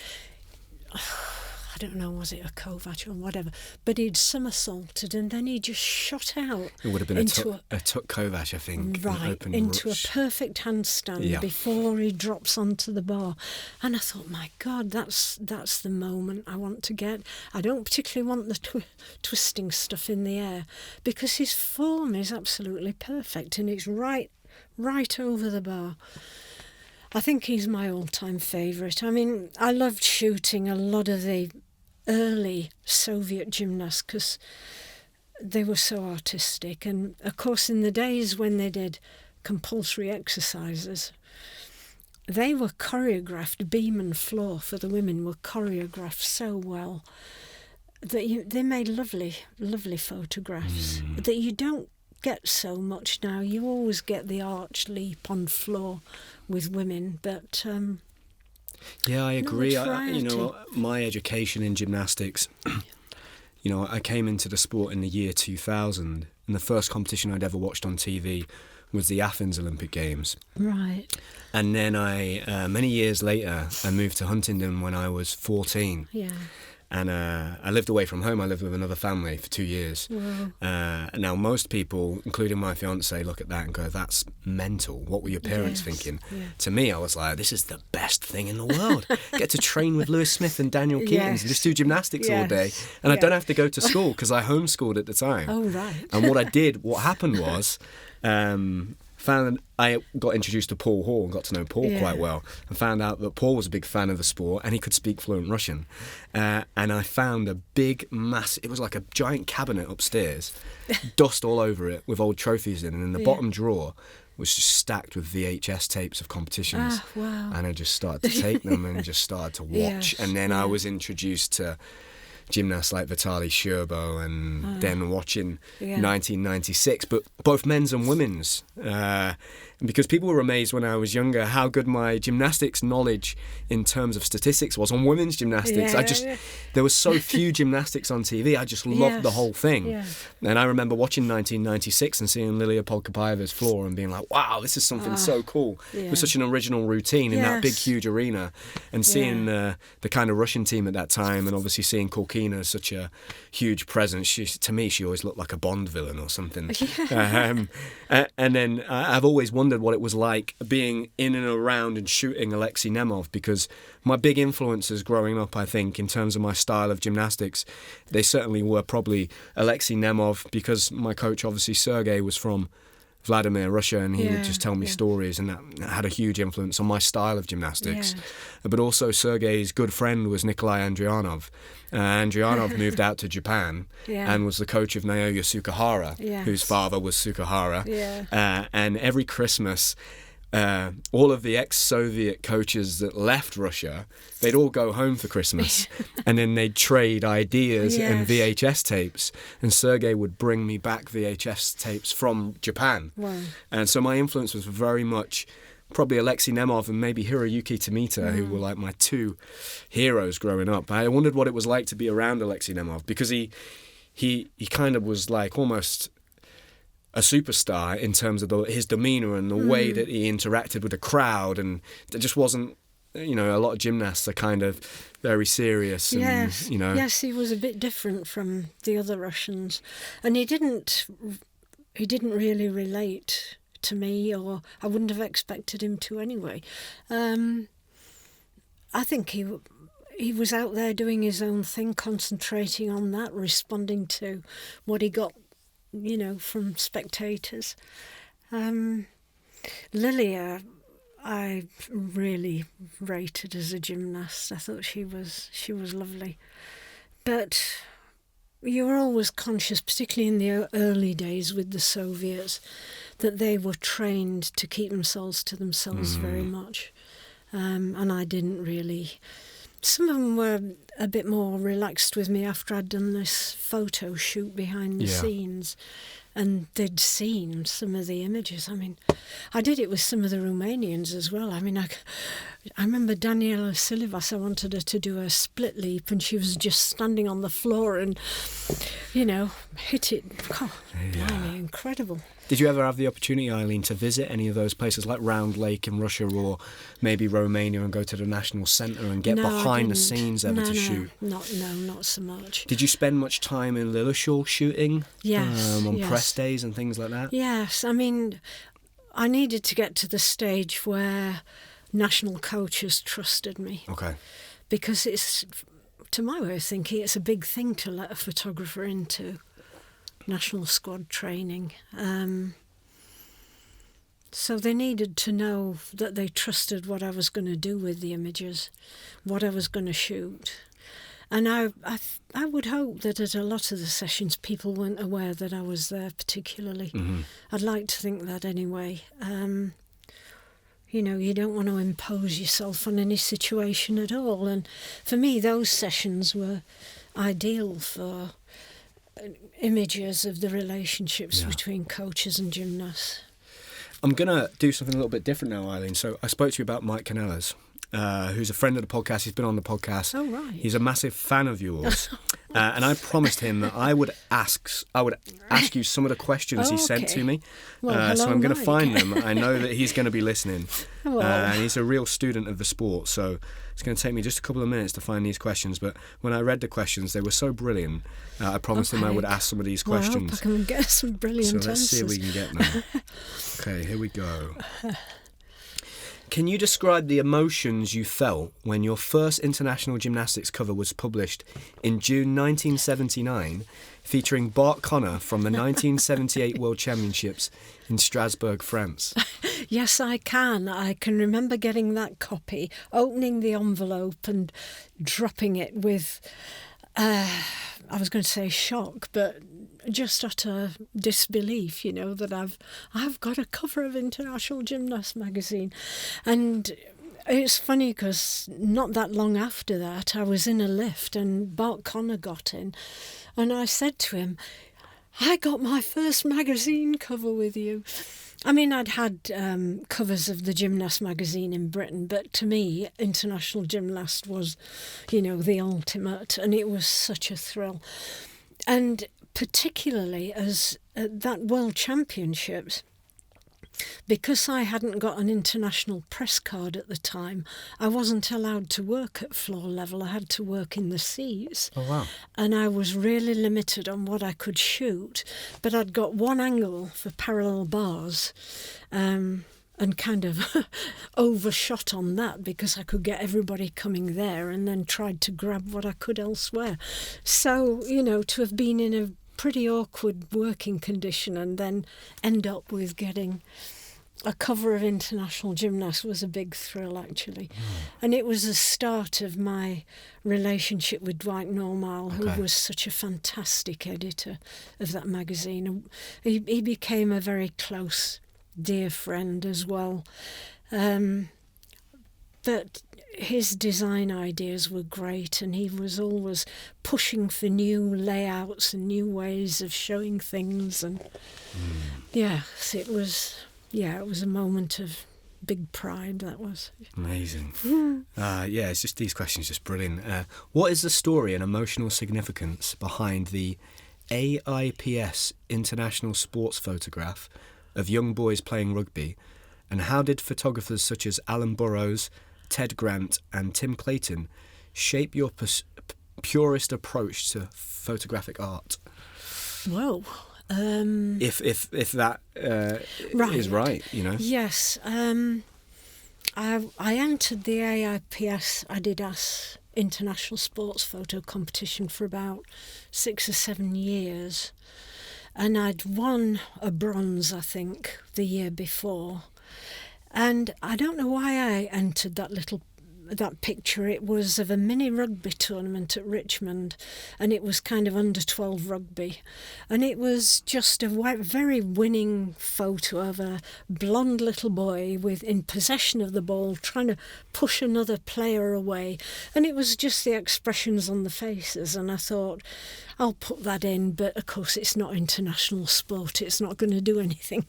I don't know, was it a Kovac or whatever, but he'd somersaulted and then he just shot out. It would have been a Tuk Kovac, I think. Right, into a perfect handstand before he drops onto the bar. And I thought, my God, that's the moment I want to get. I don't particularly want the twisting stuff in the air, because his form is absolutely perfect and it's right over the bar. I think he's my all-time favourite. I loved shooting a lot of the early Soviet gymnasts because they were so artistic. And, of course, in the days when they did compulsory exercises, they were choreographed. Beam and floor for the women were choreographed so well that they made lovely, lovely photographs that you don't get so much now. You always get the arch leap on floor with women, but I agree. My education in gymnastics, I came into the sport in the year 2000, and the first competition I'd ever watched on TV was the Athens Olympic Games. Right. And then many years later, I moved to Huntingdon when I was 14. Yeah. And I lived away from home. I lived with another family for 2 years. Wow. Now, most people, including my fiancée, look at that and go, that's mental. What were your parents thinking? Yeah. To me, I was like, this is the best thing in the world. Get to train with Lewis Smith and Daniel Keatons and just do gymnastics all day. And I don't have to go to school because I homeschooled at the time. Oh, right. And what happened was, I got introduced to Paul Hall and got to know Paul quite well, and found out that Paul was a big fan of the sport and he could speak fluent Russian. And I found a big it was like a giant cabinet upstairs, dust all over it with old trophies in, and in the bottom drawer was just stacked with VHS tapes of competitions. Ah, wow. And I just started to take them and just started to watch. And then I was introduced to gymnasts like Vitaly Sherbo, and then watching 1996, but both men's and women's. Because people were amazed when I was younger how good my gymnastics knowledge in terms of statistics was on women's gymnastics. There was so few gymnastics on TV. I just loved the whole thing. Yeah. And I remember watching 1996 and seeing Lilia Polkapaeva's floor and being like, wow, this is something so cool. Yeah. It was such an original routine in that big, huge arena. And seeing the kind of Russian team at that time, and obviously seeing Korkina as such a huge presence. To me, she always looked like a Bond villain or something. And then I've always wondered what it was like being in and around and shooting Alexei Nemov, because my big influences growing up, I think, in terms of my style of gymnastics, they certainly were probably Alexei Nemov, because my coach, obviously, Sergei, was from Vladimir, Russia, and he would just tell me stories, and that had a huge influence on my style of gymnastics. But also Sergei's good friend was Nikolai Andrianov. Andrianov moved out to Japan and was the coach of Naoya Sukahara, whose father was Sukahara. And every Christmas, all of the ex-Soviet coaches that left Russia, they'd all go home for Christmas and then they'd trade ideas and VHS tapes, and Sergei would bring me back VHS tapes from Japan. And so my influence was very much probably Alexei Nemov and maybe Hiroyuki Tomita, who were like my two heroes growing up. I wondered what it was like to be around Alexei Nemov, because he kind of was like almost a superstar in terms of his demeanour and the way that he interacted with the crowd, and there just wasn't, a lot of gymnasts are kind of very serious. And, Yes, he was a bit different from the other Russians, and he didn't really relate to me, or I wouldn't have expected him to anyway. I think he was out there doing his own thing, concentrating on that, responding to what he got, from spectators. Lilia, I really rated as a gymnast. I thought she was lovely. But you were always conscious, particularly in the early days with the Soviets, that they were trained to keep themselves to themselves very much. And I didn't really. Some of them were a bit more relaxed with me after I'd done this photo shoot behind the scenes, and they'd seen some of the images. I mean, I did it with some of the Romanians as well. I mean, I remember Daniela Silivas, I wanted her to do a split leap, and she was just standing on the floor and, hit it. Oh, blimey, incredible. Did you ever have the opportunity, Eileen, to visit any of those places like Round Lake in Russia, or maybe Romania, and go to the National Centre and get behind the scenes to shoot? Not so much. Did you spend much time in Lilleshall shooting? Yes. On press days and things like that? Yes. I mean, I needed to get to the stage where national coaches trusted me. Okay. Because it's, to my way of thinking, it's a big thing to let a photographer into national squad training. So they needed to know that they trusted what I was going to do with the images, what I was going to shoot. And I would hope that at a lot of the sessions people weren't aware that I was there particularly. I'd like to think that anyway. You don't want to impose yourself on any situation at all. And for me, those sessions were ideal for images of the relationships between coaches and gymnasts. I'm going to do something a little bit different now, Eileen. So I spoke to you about Mike Canellas, who's a friend of the podcast. He's been on the podcast. Oh, right. He's a massive fan of yours. And I promised him that I would ask you some of the questions he sent to me. Well, so I'm going to find them. I know that he's going to be listening. And he's a real student of the sport. So it's going to take me just a couple of minutes to find these questions. But when I read the questions, they were so brilliant. I promised him I would ask some of these questions. I hope I can get some brilliant answers. So let's see if we can get them. Okay, here we go. Can you describe the emotions you felt when your first international gymnastics cover was published in June 1979, featuring Bart Connor from the 1978 World Championships in Strasbourg, France? Yes, I can. I can remember getting that copy, opening the envelope and dropping it with, I was going to say shock, but just utter disbelief, that I've got a cover of International Gymnast magazine. And it's funny because not that long after that, I was in a lift and Bart Connor got in, and I said to him, I got my first magazine cover with you. I mean, I'd had covers of the Gymnast magazine in Britain, but to me, International Gymnast was, the ultimate, and it was such a thrill. And particularly as at that World Championships, because I hadn't got an international press card at the time, I wasn't allowed to work at floor level. I had to work in the seats. Oh, wow. And I was really limited on what I could shoot, but I'd got one angle for parallel bars, and kind of overshot on that because I could get everybody coming there and then tried to grab what I could elsewhere. So, to have been in a pretty awkward working condition and then end up with getting a cover of International Gymnast was a big thrill, actually. And it was the start of my relationship with Dwight Normile, who was such a fantastic editor of that magazine. He became a very close, dear friend as well. But his design ideas were great, and he was always pushing for new layouts and new ways of showing things. And yes, it was a moment of big pride. That was amazing. It's just these questions, just brilliant. What is the story and emotional significance behind the AIPS International Sports Photograph of young boys playing rugby, and how did photographers such as Alan Burrows, Ted Grant and Tim Clayton shape your purist approach to photographic art? Whoa. If that is right, Yes. I entered the AIPS Adidas International Sports Photo Competition for about 6 or 7 years. And I'd won a bronze, I think, the year before. And I don't know why I entered that picture. It was of a mini rugby tournament at Richmond, and it was kind of under 12 rugby. And it was just a very winning photo of a blonde little boy in possession of the ball, trying to push another player away. And it was just the expressions on the faces. And I thought, I'll put that in, but of course it's not international sport. It's not going to do anything.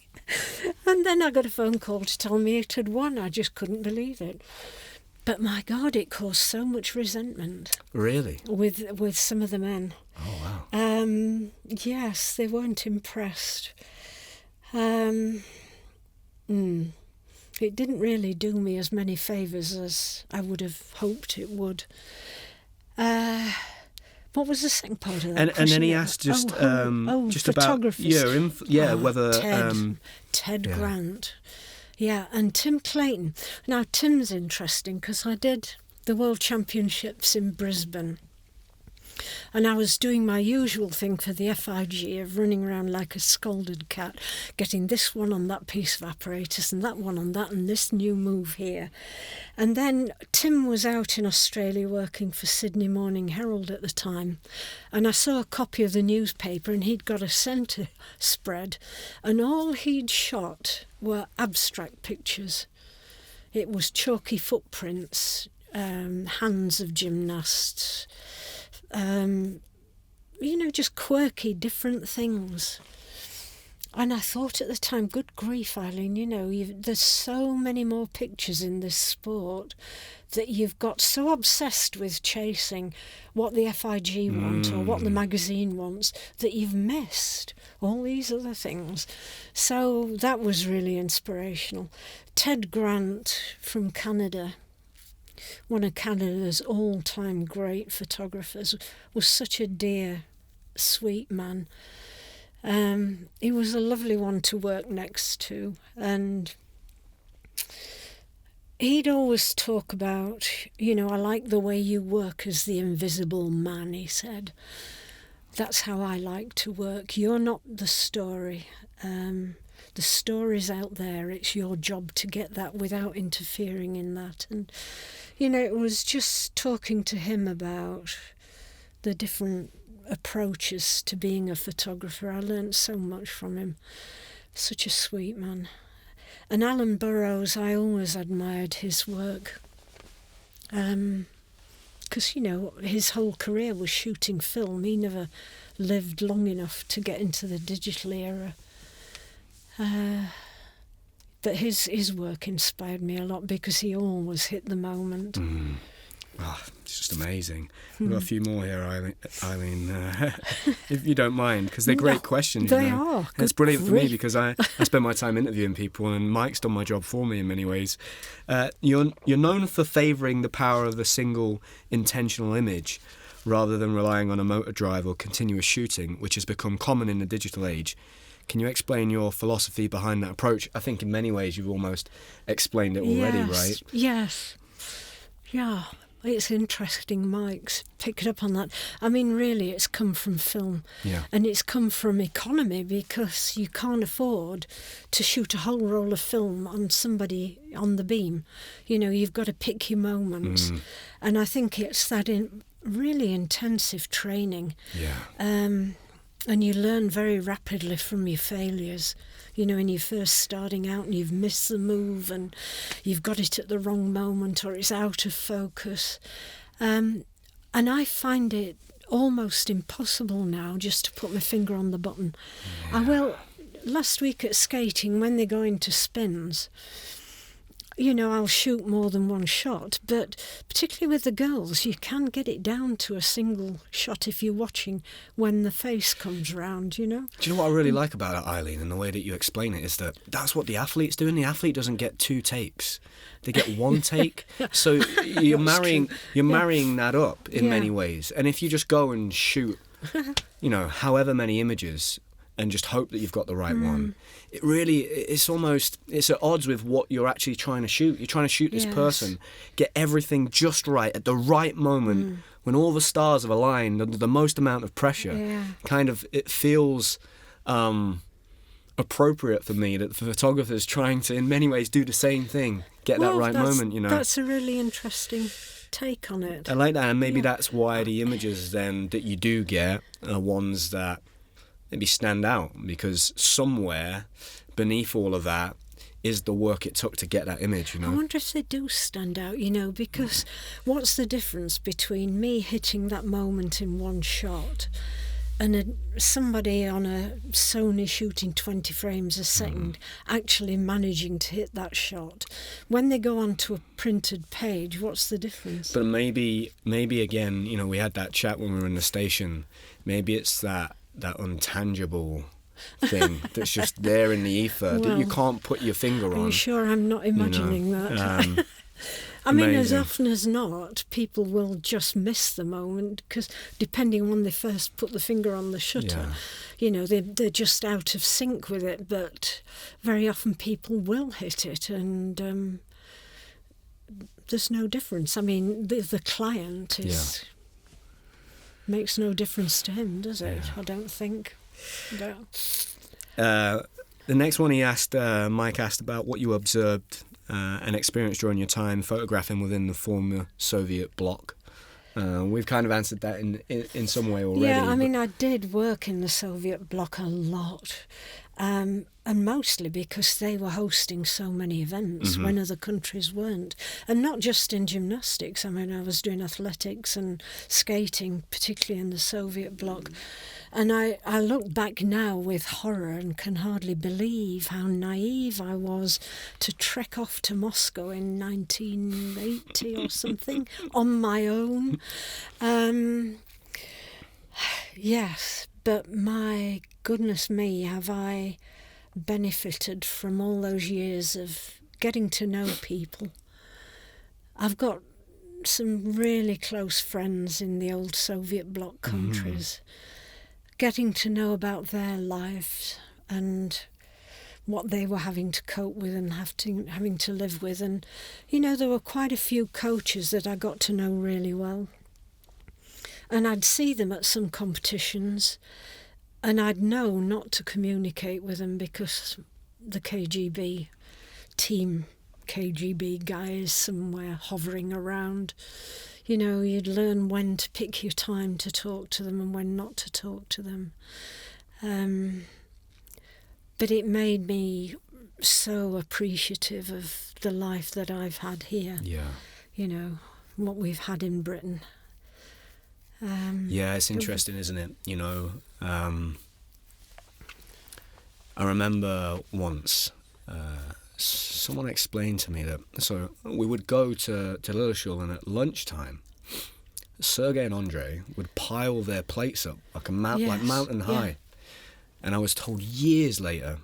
And then I got a phone call to tell me it had won. I just couldn't believe it. But my God, it caused so much resentment. Really? With some of the men. Oh, wow. Yes, they weren't impressed. It didn't really do me as many favours as I would have hoped it would. What was the second part of that question? And then he asked just about whether Ted Grant. Yeah, and Tim Clayton. Now, Tim's interesting because I did the World Championships in Brisbane, and I was doing my usual thing for the FIG of running around like a scolded cat, getting this one on that piece of apparatus and that one on that and this new move here. And then Tim was out in Australia working for Sydney Morning Herald at the time, and I saw a copy of the newspaper, and he'd got a centre spread, and all he'd shot were abstract pictures. It was chalky footprints, hands of gymnasts, just quirky, different things. And I thought at the time, good grief, Eileen, there's so many more pictures in this sport that you've got so obsessed with chasing what the FIG want or what the magazine wants that you've missed all these other things. So that was really inspirational. Ted Grant from Canada, one of Canada's all-time great photographers, was such a dear, sweet man. He was a lovely one to work next to, and He'd always talk about, I like the way you work as the invisible man, he said. That's how I like to work. You're not the story. The story's out there. It's your job to get that without interfering in that. And, it was just talking to him about the different approaches to being a photographer. I learnt so much from him. Such a sweet man. And Alan Burrows, I always admired his work. Because, his whole career was shooting film. He never lived long enough to get into the digital era. But his work inspired me a lot because he always hit the moment. It's just amazing. We've got a few more here, Eileen, if you don't mind, because they're great questions. They are. And it's brilliant for me because I spend my time interviewing people, and Mike's done my job for me in many ways. You're known for favouring the power of a single intentional image rather than relying on a motor drive or continuous shooting, which has become common in the digital age. Can you explain your philosophy behind that approach? I think in many ways you've almost explained it already, right? Yes. Yeah. It's interesting Mike's picked up on that. I mean, really, it's come from film. Yeah. And it's come from economy because you can't afford to shoot a whole roll of film on somebody on the beam. You've got to pick your moments. And I think it's that really intensive training. Yeah. And you learn very rapidly from your failures. When you're first starting out and you've missed the move and you've got it at the wrong moment or it's out of focus. And I find it almost impossible now just to put my finger on the button. Yeah. Last week at skating, when they go into spins, I'll shoot more than one shot, but particularly with the girls, you can get it down to a single shot if you're watching when the face comes round, Do you know what I really like about it, Eileen, and the way that you explain it is that that's what the athlete's doing. The athlete doesn't get 2 takes. They get 1 take. So you're marrying that up in many ways. And if you just go and shoot, however many images and just hope that you've got the right one, it's at odds with what you're actually trying to shoot. You're trying to shoot this person, get everything just right at the right moment when all the stars have aligned under the most amount of pressure. It feels appropriate for me that the photographer's trying to in many ways do the same thing, get that right moment. That's a really interesting take on it. I like that, and maybe that's why the images then that you do get are ones that maybe stand out, because somewhere beneath all of that is the work it took to get that image, I wonder if they do stand out, because what's the difference between me hitting that moment in one shot and somebody on a Sony shooting 20 frames a second actually managing to hit that shot? When they go onto a printed page, what's the difference? But maybe again, we had that chat when we were in the station. Maybe it's that intangible thing that's just there in the ether that you can't put your finger on. Are you sure I'm not imagining that? I mean, as often as not, people will just miss the moment because depending on when they first put the finger on the shutter, they're just out of sync with it. But very often people will hit it, and there's no difference. I mean, the client is makes no difference to him, does it? I don't think. The next one Mike asked about what you observed and experienced during your time photographing within the former Soviet bloc. We've kind of answered that in some way already. Yeah, I mean, I did work in the Soviet bloc a lot, and mostly because they were hosting so many events when other countries weren't. And not just in gymnastics. I mean, I was doing athletics and skating, particularly in the Soviet bloc. And I look back now with horror and can hardly believe how naive I was to trek off to Moscow in 1980 or something on my own. Yes, but my goodness me, have I benefited from all those years of getting to know people. I've got some really close friends in the old Soviet bloc countries. Getting to know about their lives and what they were having to cope with and having to live with. And, there were quite a few coaches that I got to know really well. And I'd see them at some competitions and I'd know not to communicate with them because the KGB guys somewhere hovering around. You'd learn when to pick your time to talk to them and when not to talk to them. But it made me so appreciative of the life that I've had here. Yeah. What we've had in Britain. Yeah, it's interesting, isn't it? I remember once someone explained to me that, so we would go to Lilleshall, and at lunchtime, Sergei and Andre would pile their plates up like mountain high. And I was told years later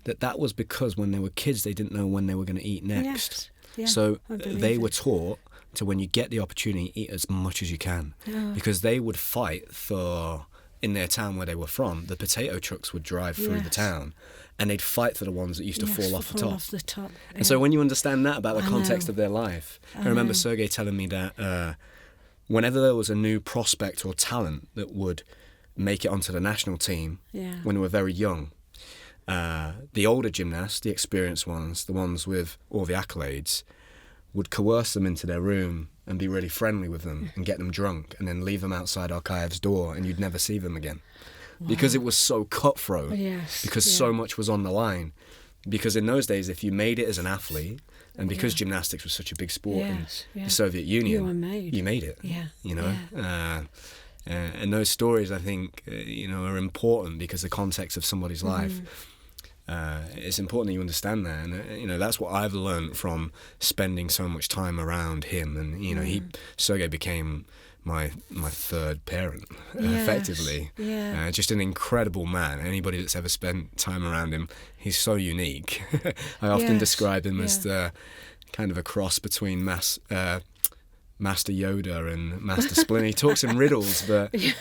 that was because when they were kids, they didn't know when they were going to eat next. Yes. Yeah, so they were taught to, when you get the opportunity, eat as much as you can. Because they would fight for, in their town where they were from, the potato trucks would drive through the town, and they'd fight for the ones that used to fall off the top. And so when you understand that about the context of their life, I remember Sergei telling me that whenever there was a new prospect or talent that would make it onto the national team when they were very young, the older gymnasts, the experienced ones, the ones with all the accolades, would coerce them into their room and be really friendly with them and get them drunk and then leave them outside Arkayev's door, and you'd never see them again. Wow. Because it was so cutthroat, because so much was on the line. Because in those days, if you made it as an athlete, and because gymnastics was such a big sport in the Soviet Union, you made it. And those stories, I think, are important because the context of somebody's life. It's important that you understand that, and that's what I've learned from spending so much time around him. And Sergei became my third parent, effectively. Just an incredible man. Anybody that's ever spent time around him, he's so unique. I often describe him as the kind of a cross between Master Yoda and Master Splinter. He talks in riddles, but we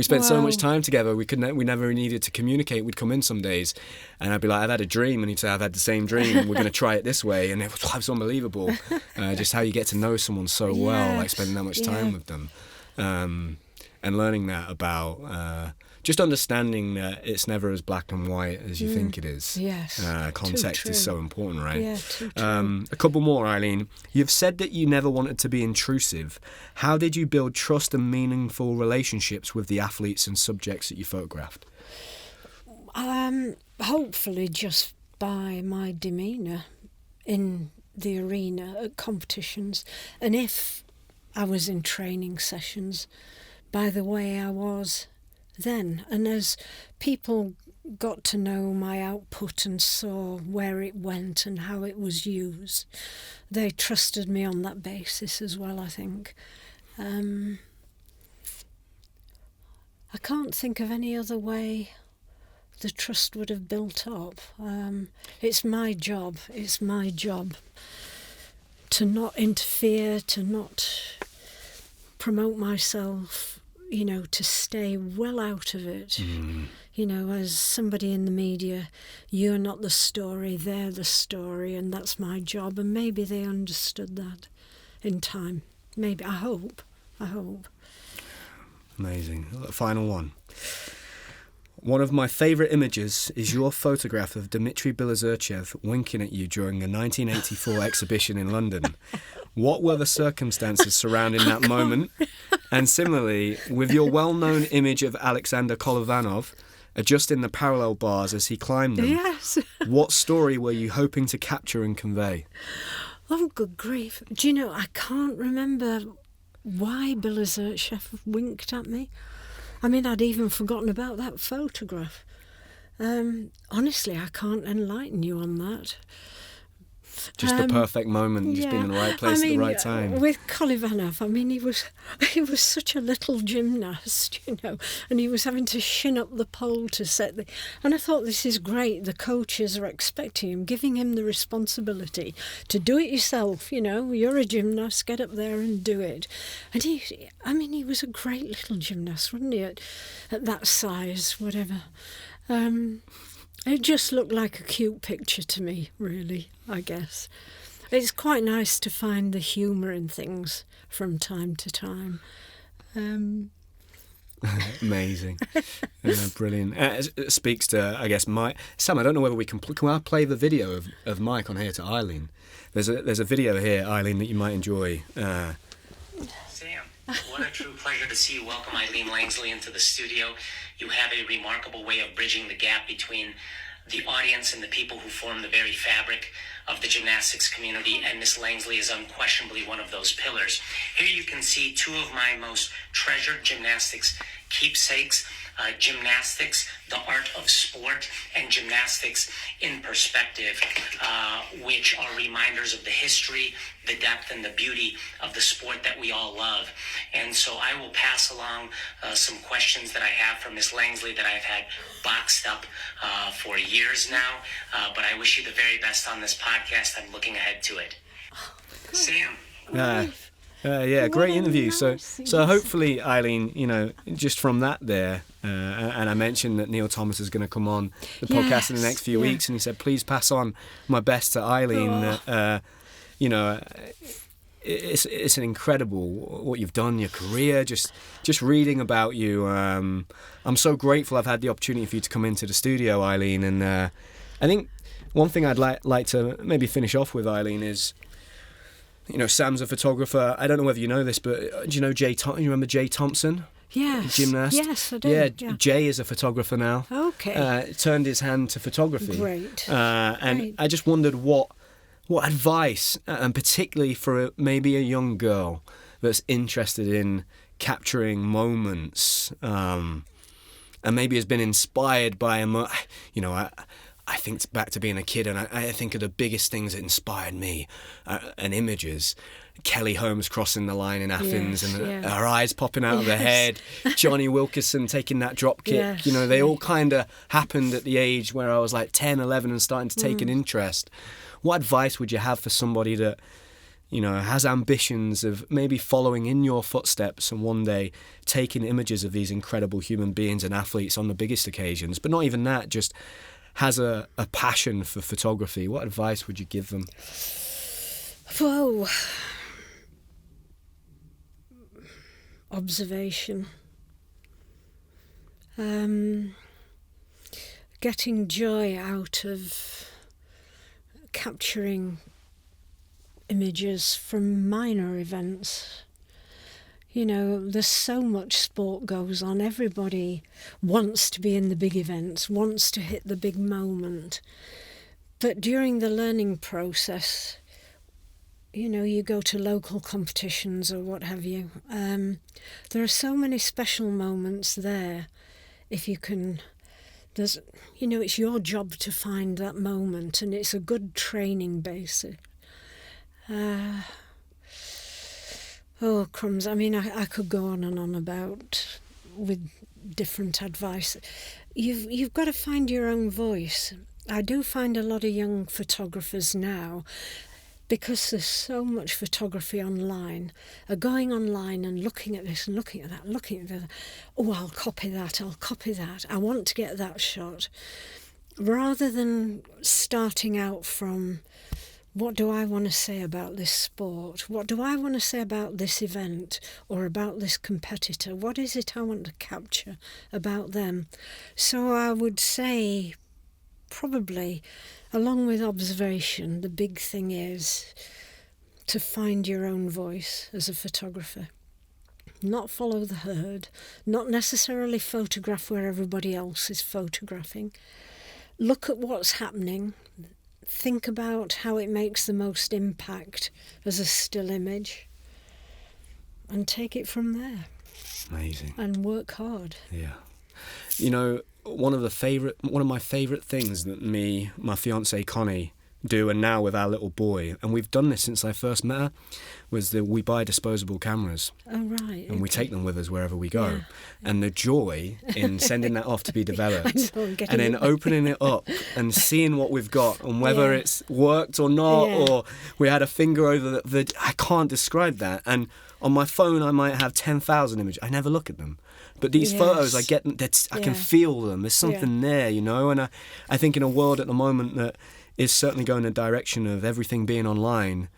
spent so much time together. We never needed to communicate. We'd come in some days, and I'd be like, "I've had a dream," and he'd say, "I've had the same dream. We're going to try it this way," and it was unbelievable. Just how you get to know someone so well, like spending that much time with them, and learning that about. Just understanding that it's never as black and white as you think it is. Yes. Context is so important, right? Yeah, too true. A couple more, Eileen. You've said that you never wanted to be intrusive. How did you build trust and meaningful relationships with the athletes and subjects that you photographed? Hopefully just by my demeanour in the arena at competitions. And if I was in training sessions, by the way I was then. And as people got to know my output and saw where it went and how it was used, they trusted me on that basis as well, I think. I can't think of any other way the trust would have built up. It's my job to not interfere, to not promote myself, to stay well out of it. As somebody in the media, you're not the story, they're the story, and that's my job. And maybe they understood that in time. Maybe, I hope. Amazing. Final one. One of my favourite images is your photograph of Dmitry Bilozerchev winking at you during a 1984 exhibition in London. What were the circumstances surrounding that moment? And similarly, with your well-known image of Alexander Kolovanov adjusting the parallel bars as he climbed them, what story were you hoping to capture and convey? Oh, good grief. Do you know, I can't remember why Bilozerchev winked at me. I mean, I'd even forgotten about that photograph. Honestly, I can't enlighten you on that. Just the perfect moment, just being in the right place at the right time. With Kolovanov, he was such a little gymnast, and he was having to shin up the pole to set and I thought, this is great. The coaches are expecting him, giving him the responsibility to do it yourself. You're a gymnast, get up there and do it. And he was a great little gymnast, wasn't he? At that size, whatever. It just looked like a cute picture to me, really, I guess. It's quite nice to find the humour in things from time to time. Amazing. Brilliant. It speaks to, I guess, Mike. Sam, I don't know whether we can I play the video of Mike on here to Eileen? There's a video here, Eileen, that you might enjoy. Sam, what a true pleasure to see you. Welcome Eileen Langsley into the studio. You have a remarkable way of bridging the gap between the audience and the people who form the very fabric of the gymnastics community, and Miss Langsley is unquestionably one of those pillars. Here you can see two of my most treasured gymnastics keepsakes, Gymnastics, the Art of Sport, and Gymnastics in Perspective, which are reminders of the history, the depth, and the beauty of the sport that we all love. And so I will pass along some questions that I have from Miss Langsley that I've had boxed up for years now, but I wish you the very best on this podcast. I'm looking ahead to it. Sam. Great interview. So hopefully, Eileen, just from that there, and I mentioned that Neil Thomas is going to come on the podcast in the next few weeks, and he said, please pass on my best to Eileen. It's an incredible what you've done, your career, just reading about you. I'm so grateful I've had the opportunity for you to come into the studio, Eileen, and I think one thing I'd like to maybe finish off with, Eileen, is, Sam's a photographer. I don't know whether you know this, but do you know you remember Jay Thompson? Yes. Gymnast? Yes, I do. Yeah, Jay is a photographer now. Okay. Turned his hand to photography. Great. And Great. I just wondered what advice, and particularly for maybe a young girl that's interested in capturing moments, and maybe has been inspired by I think back to being a kid, and I think of the biggest things that inspired me, and images. Kelly Holmes crossing the line in Athens, and her eyes popping out of her head. Johnny Wilkinson taking that drop kick. They all kind of happened at the age where I was like 10, 11 and starting to take an interest. What advice would you have for somebody that, has ambitions of maybe following in your footsteps and one day taking images of these incredible human beings and athletes on the biggest occasions, but not even that, just has a passion for photography? What advice would you give them? Whoa. Observation. Getting joy out of capturing images from minor events. There's so much sport goes on. Everybody wants to be in the big events, wants to hit the big moment. But during the learning process, you go to local competitions or what have you. There are so many special moments there. If you can, it's your job to find that moment, and it's a good training basis. Oh, crumbs. I mean, I could go on and on about with different advice. You've got to find your own voice. I do find a lot of young photographers now, because there's so much photography online, are going online and looking at this and looking at that, looking at that. Oh, I'll copy that, I want to get that shot. Rather than starting out from, what do I want to say about this sport? What do I want to say about this event or about this competitor? What is it I want to capture about them? So I would say, probably, along with observation, the big thing is to find your own voice as a photographer. Not follow the herd, not necessarily photograph where everybody else is photographing. Look at what's happening. Think about how it makes the most impact as a still image, and take it from there. Amazing. And work hard. Yeah. One of my favourite things that my fiancée Connie do, and now with our little boy, and we've done this since I first met her, was that we buy disposable cameras. Oh, right. And we take them with us wherever we go. Yeah. And the joy in sending that off to be developed, and then opening it up and seeing what we've got, and whether it's worked or not, or we had a finger over the I can't describe that. And on my phone I might have 10,000 images. I never look at them. But these Yes. photos, I get them, I can feel them. There's something there, you know. And I think in a world at the moment that is certainly going in a direction of everything being online,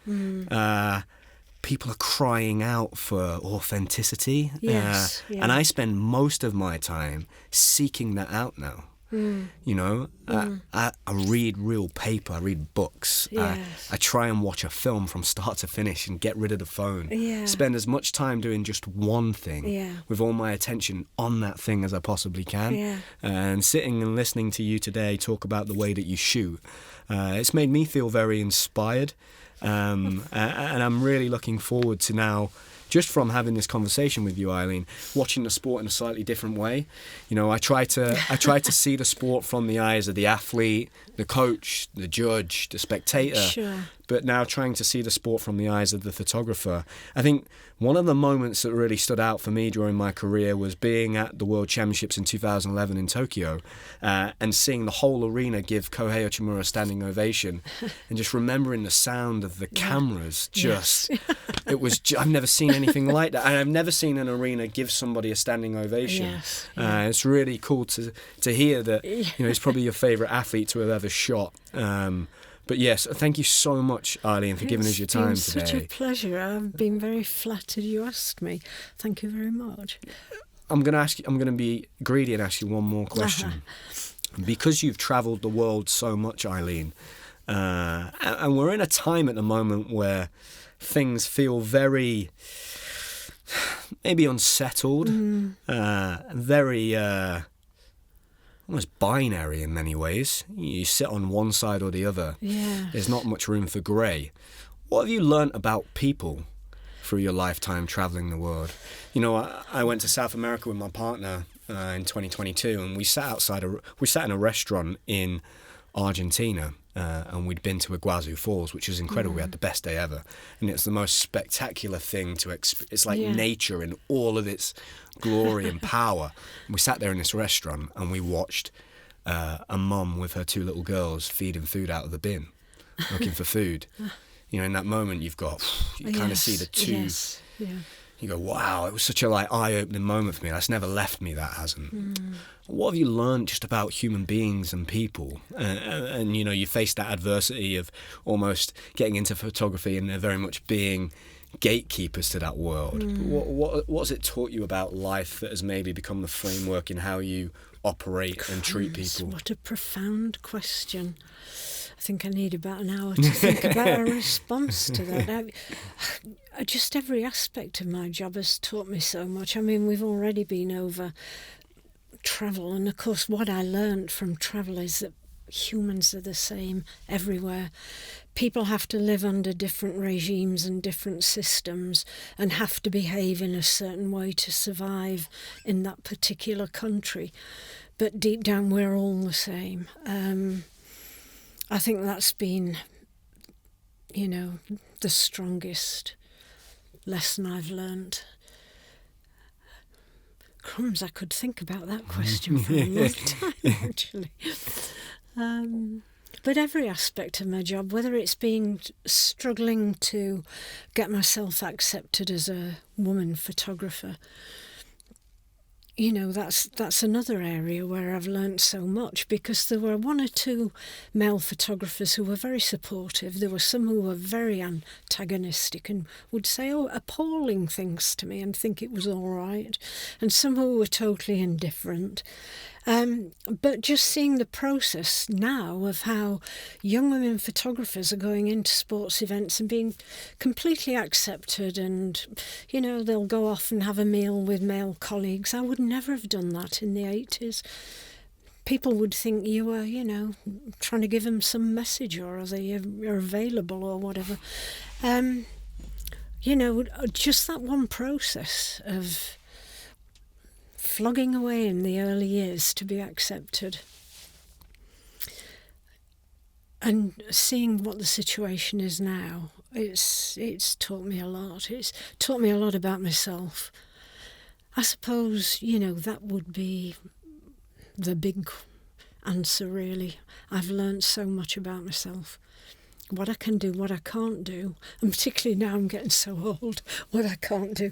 people are crying out for authenticity. Yes, And I spend most of my time seeking that out now. You know, I read real paper, I read books. Yes. I try and watch a film from start to finish and get rid of the phone. Yeah. Spend as much time doing just one thing with all my attention on that thing as I possibly can. Yeah. And sitting and listening to you today talk about the way that you shoot, it's made me feel very inspired. And I'm really looking forward to now, just from having this conversation with you, Eileen, watching the sport in a slightly different way. You know, I try to see the sport from the eyes of the athlete, the coach, the judge, the spectator. Sure. But now trying to see the sport from the eyes of the photographer. I think one of the moments that really stood out for me during my career was being at the World Championships in 2011 in Tokyo, and seeing the whole arena give Kohei Uchimura a standing ovation, and just remembering the sound of the cameras. Just, it was. I've never seen anything like that, and I've never seen an arena give somebody a standing ovation. Yes. It's really cool to hear that. You know, he's probably your favourite athlete to have ever shot. But yes, thank you so much, Eileen, for giving us your time today. It's such a pleasure. I've been very flattered you asked me. Thank you very much. I'm going to be greedy and ask you one more question. Because you've travelled the world so much, Eileen, and we're in a time at the moment where things feel very, maybe unsettled, very almost binary in many ways. You sit on one side or the other. Yeah. There's not much room for grey. What have you learnt about people through your lifetime travelling the world? You know, I went to South America with my partner in 2022, and we sat in a restaurant in Argentina, and we'd been to Iguazu Falls, which was incredible. We had the best day ever, and it's the most spectacular thing to experience. It's like nature in all of its glory and power. And we sat there in this restaurant and we watched a mum with her two little girls feeding food out of the bin, looking for food. You know, in that moment you kind of see the two. Yes. Yeah. You go, wow, it was such a eye-opening moment for me. That's never left me, that hasn't. What have you learned just about human beings and people? And you know, you face that adversity of almost getting into photography and they're very much being gatekeepers to that world. What has it taught you about life that has maybe become the framework in how you operate and treat people? What a profound question. I think I need about an hour to think about a response to that. Just every aspect of my job has taught me so much. I mean, we've already been over travel, and of course what I learned from travel is that humans are the same everywhere. People have to live under different regimes and different systems and have to behave in a certain way to survive in that particular country. But deep down we're all the same. I think that's been, you know, the strongest lesson I've learnt. Crumbs, I could think about that question for a long time, actually. But every aspect of my job, whether it's been struggling to get myself accepted as a woman photographer, you know, that's another area where I've learnt so much, because there were one or two male photographers who were very supportive. There were some who were very antagonistic and would say appalling things to me and think it was all right, and some who were totally indifferent. But just seeing the process now of how young women photographers are going into sports events and being completely accepted, and, you know, they'll go off and have a meal with male colleagues. I would never have done that in the 80s. People would think you were, you know, trying to give them some message or other, you're available or whatever. You know, just that one process of flogging away in the early years to be accepted, and seeing what the situation is now, it's taught me a lot. It's taught me a lot about myself. I suppose, you know, that would be the big answer, really. I've learnt so much about myself. what I can do, what I can't do, and particularly now I'm getting so old, what I can't do.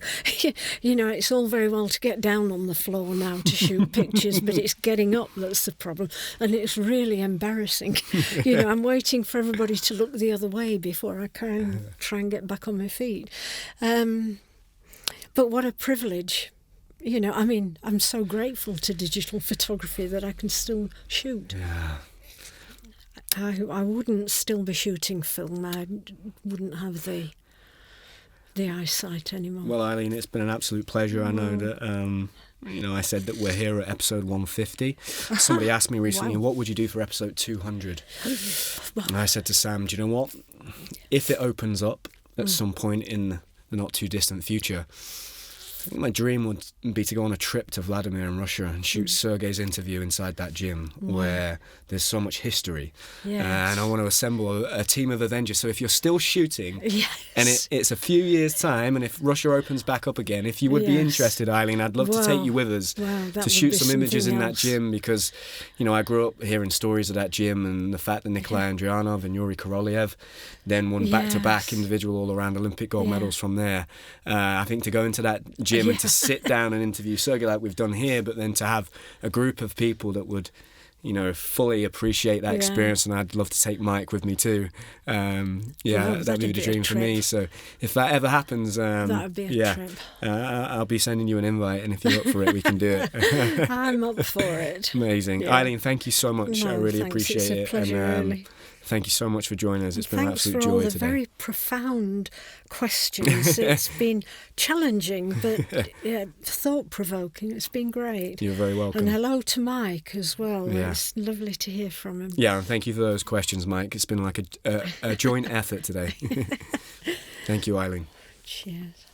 It's all very well to get down on the floor now to shoot pictures, but it's getting up that's the problem, and it's really embarrassing. I'm waiting for everybody to look the other way before I can try and get back on my feet. But what a privilege. I'm so grateful to digital photography that I can still shoot. Yeah. I wouldn't still be shooting film. I wouldn't have the eyesight anymore. Well, Eileen, it's been an absolute pleasure. I know that, I said that we're here at episode 150. Somebody asked me recently, Wow. what would you do for episode 200? And I said to Sam, do you know what? If it opens up at some point in the not too distant future, I think my dream would be to go on a trip to Vladimir in Russia and shoot Sergei's interview inside that gym where there's so much history. Yes. And I want to assemble a team of Avengers. So if you're still shooting, Yes. and it's a few years' time, and if Russia opens back up again, if you would be Yes. interested, Eileen, I'd love to take you with us Wow, that to would shoot be some images in something that else. gym because, I grew up hearing stories of that gym and the fact that Nikolai Andrianov and Yuri Korolev then won back-to-back Yes. individual all-around Olympic gold Yeah. medals from there. I think to go into that gym and to sit down and interview Sergei like we've done here, but then to have a group of people that would fully appreciate that experience, and I'd love to take Mike with me too. That'd be the dream for me. So if that ever happens, That would be a trip. I'll be sending you an invite, and if you're up for it, we can do it. I'm up for it. Amazing. Yeah. Eileen, thank you so much. I No, really thanks. appreciate It's a it. pleasure, and really. thank you so much for joining us. It's been an Thanks absolute for all joy the today. very profound questions. It's been challenging, but thought-provoking. It's been great. You're very welcome. And hello to Mike as well. Yeah. It's lovely to hear from him. Yeah, and thank you for those questions, Mike. It's been like a joint effort today. Thank you, Eileen. Cheers.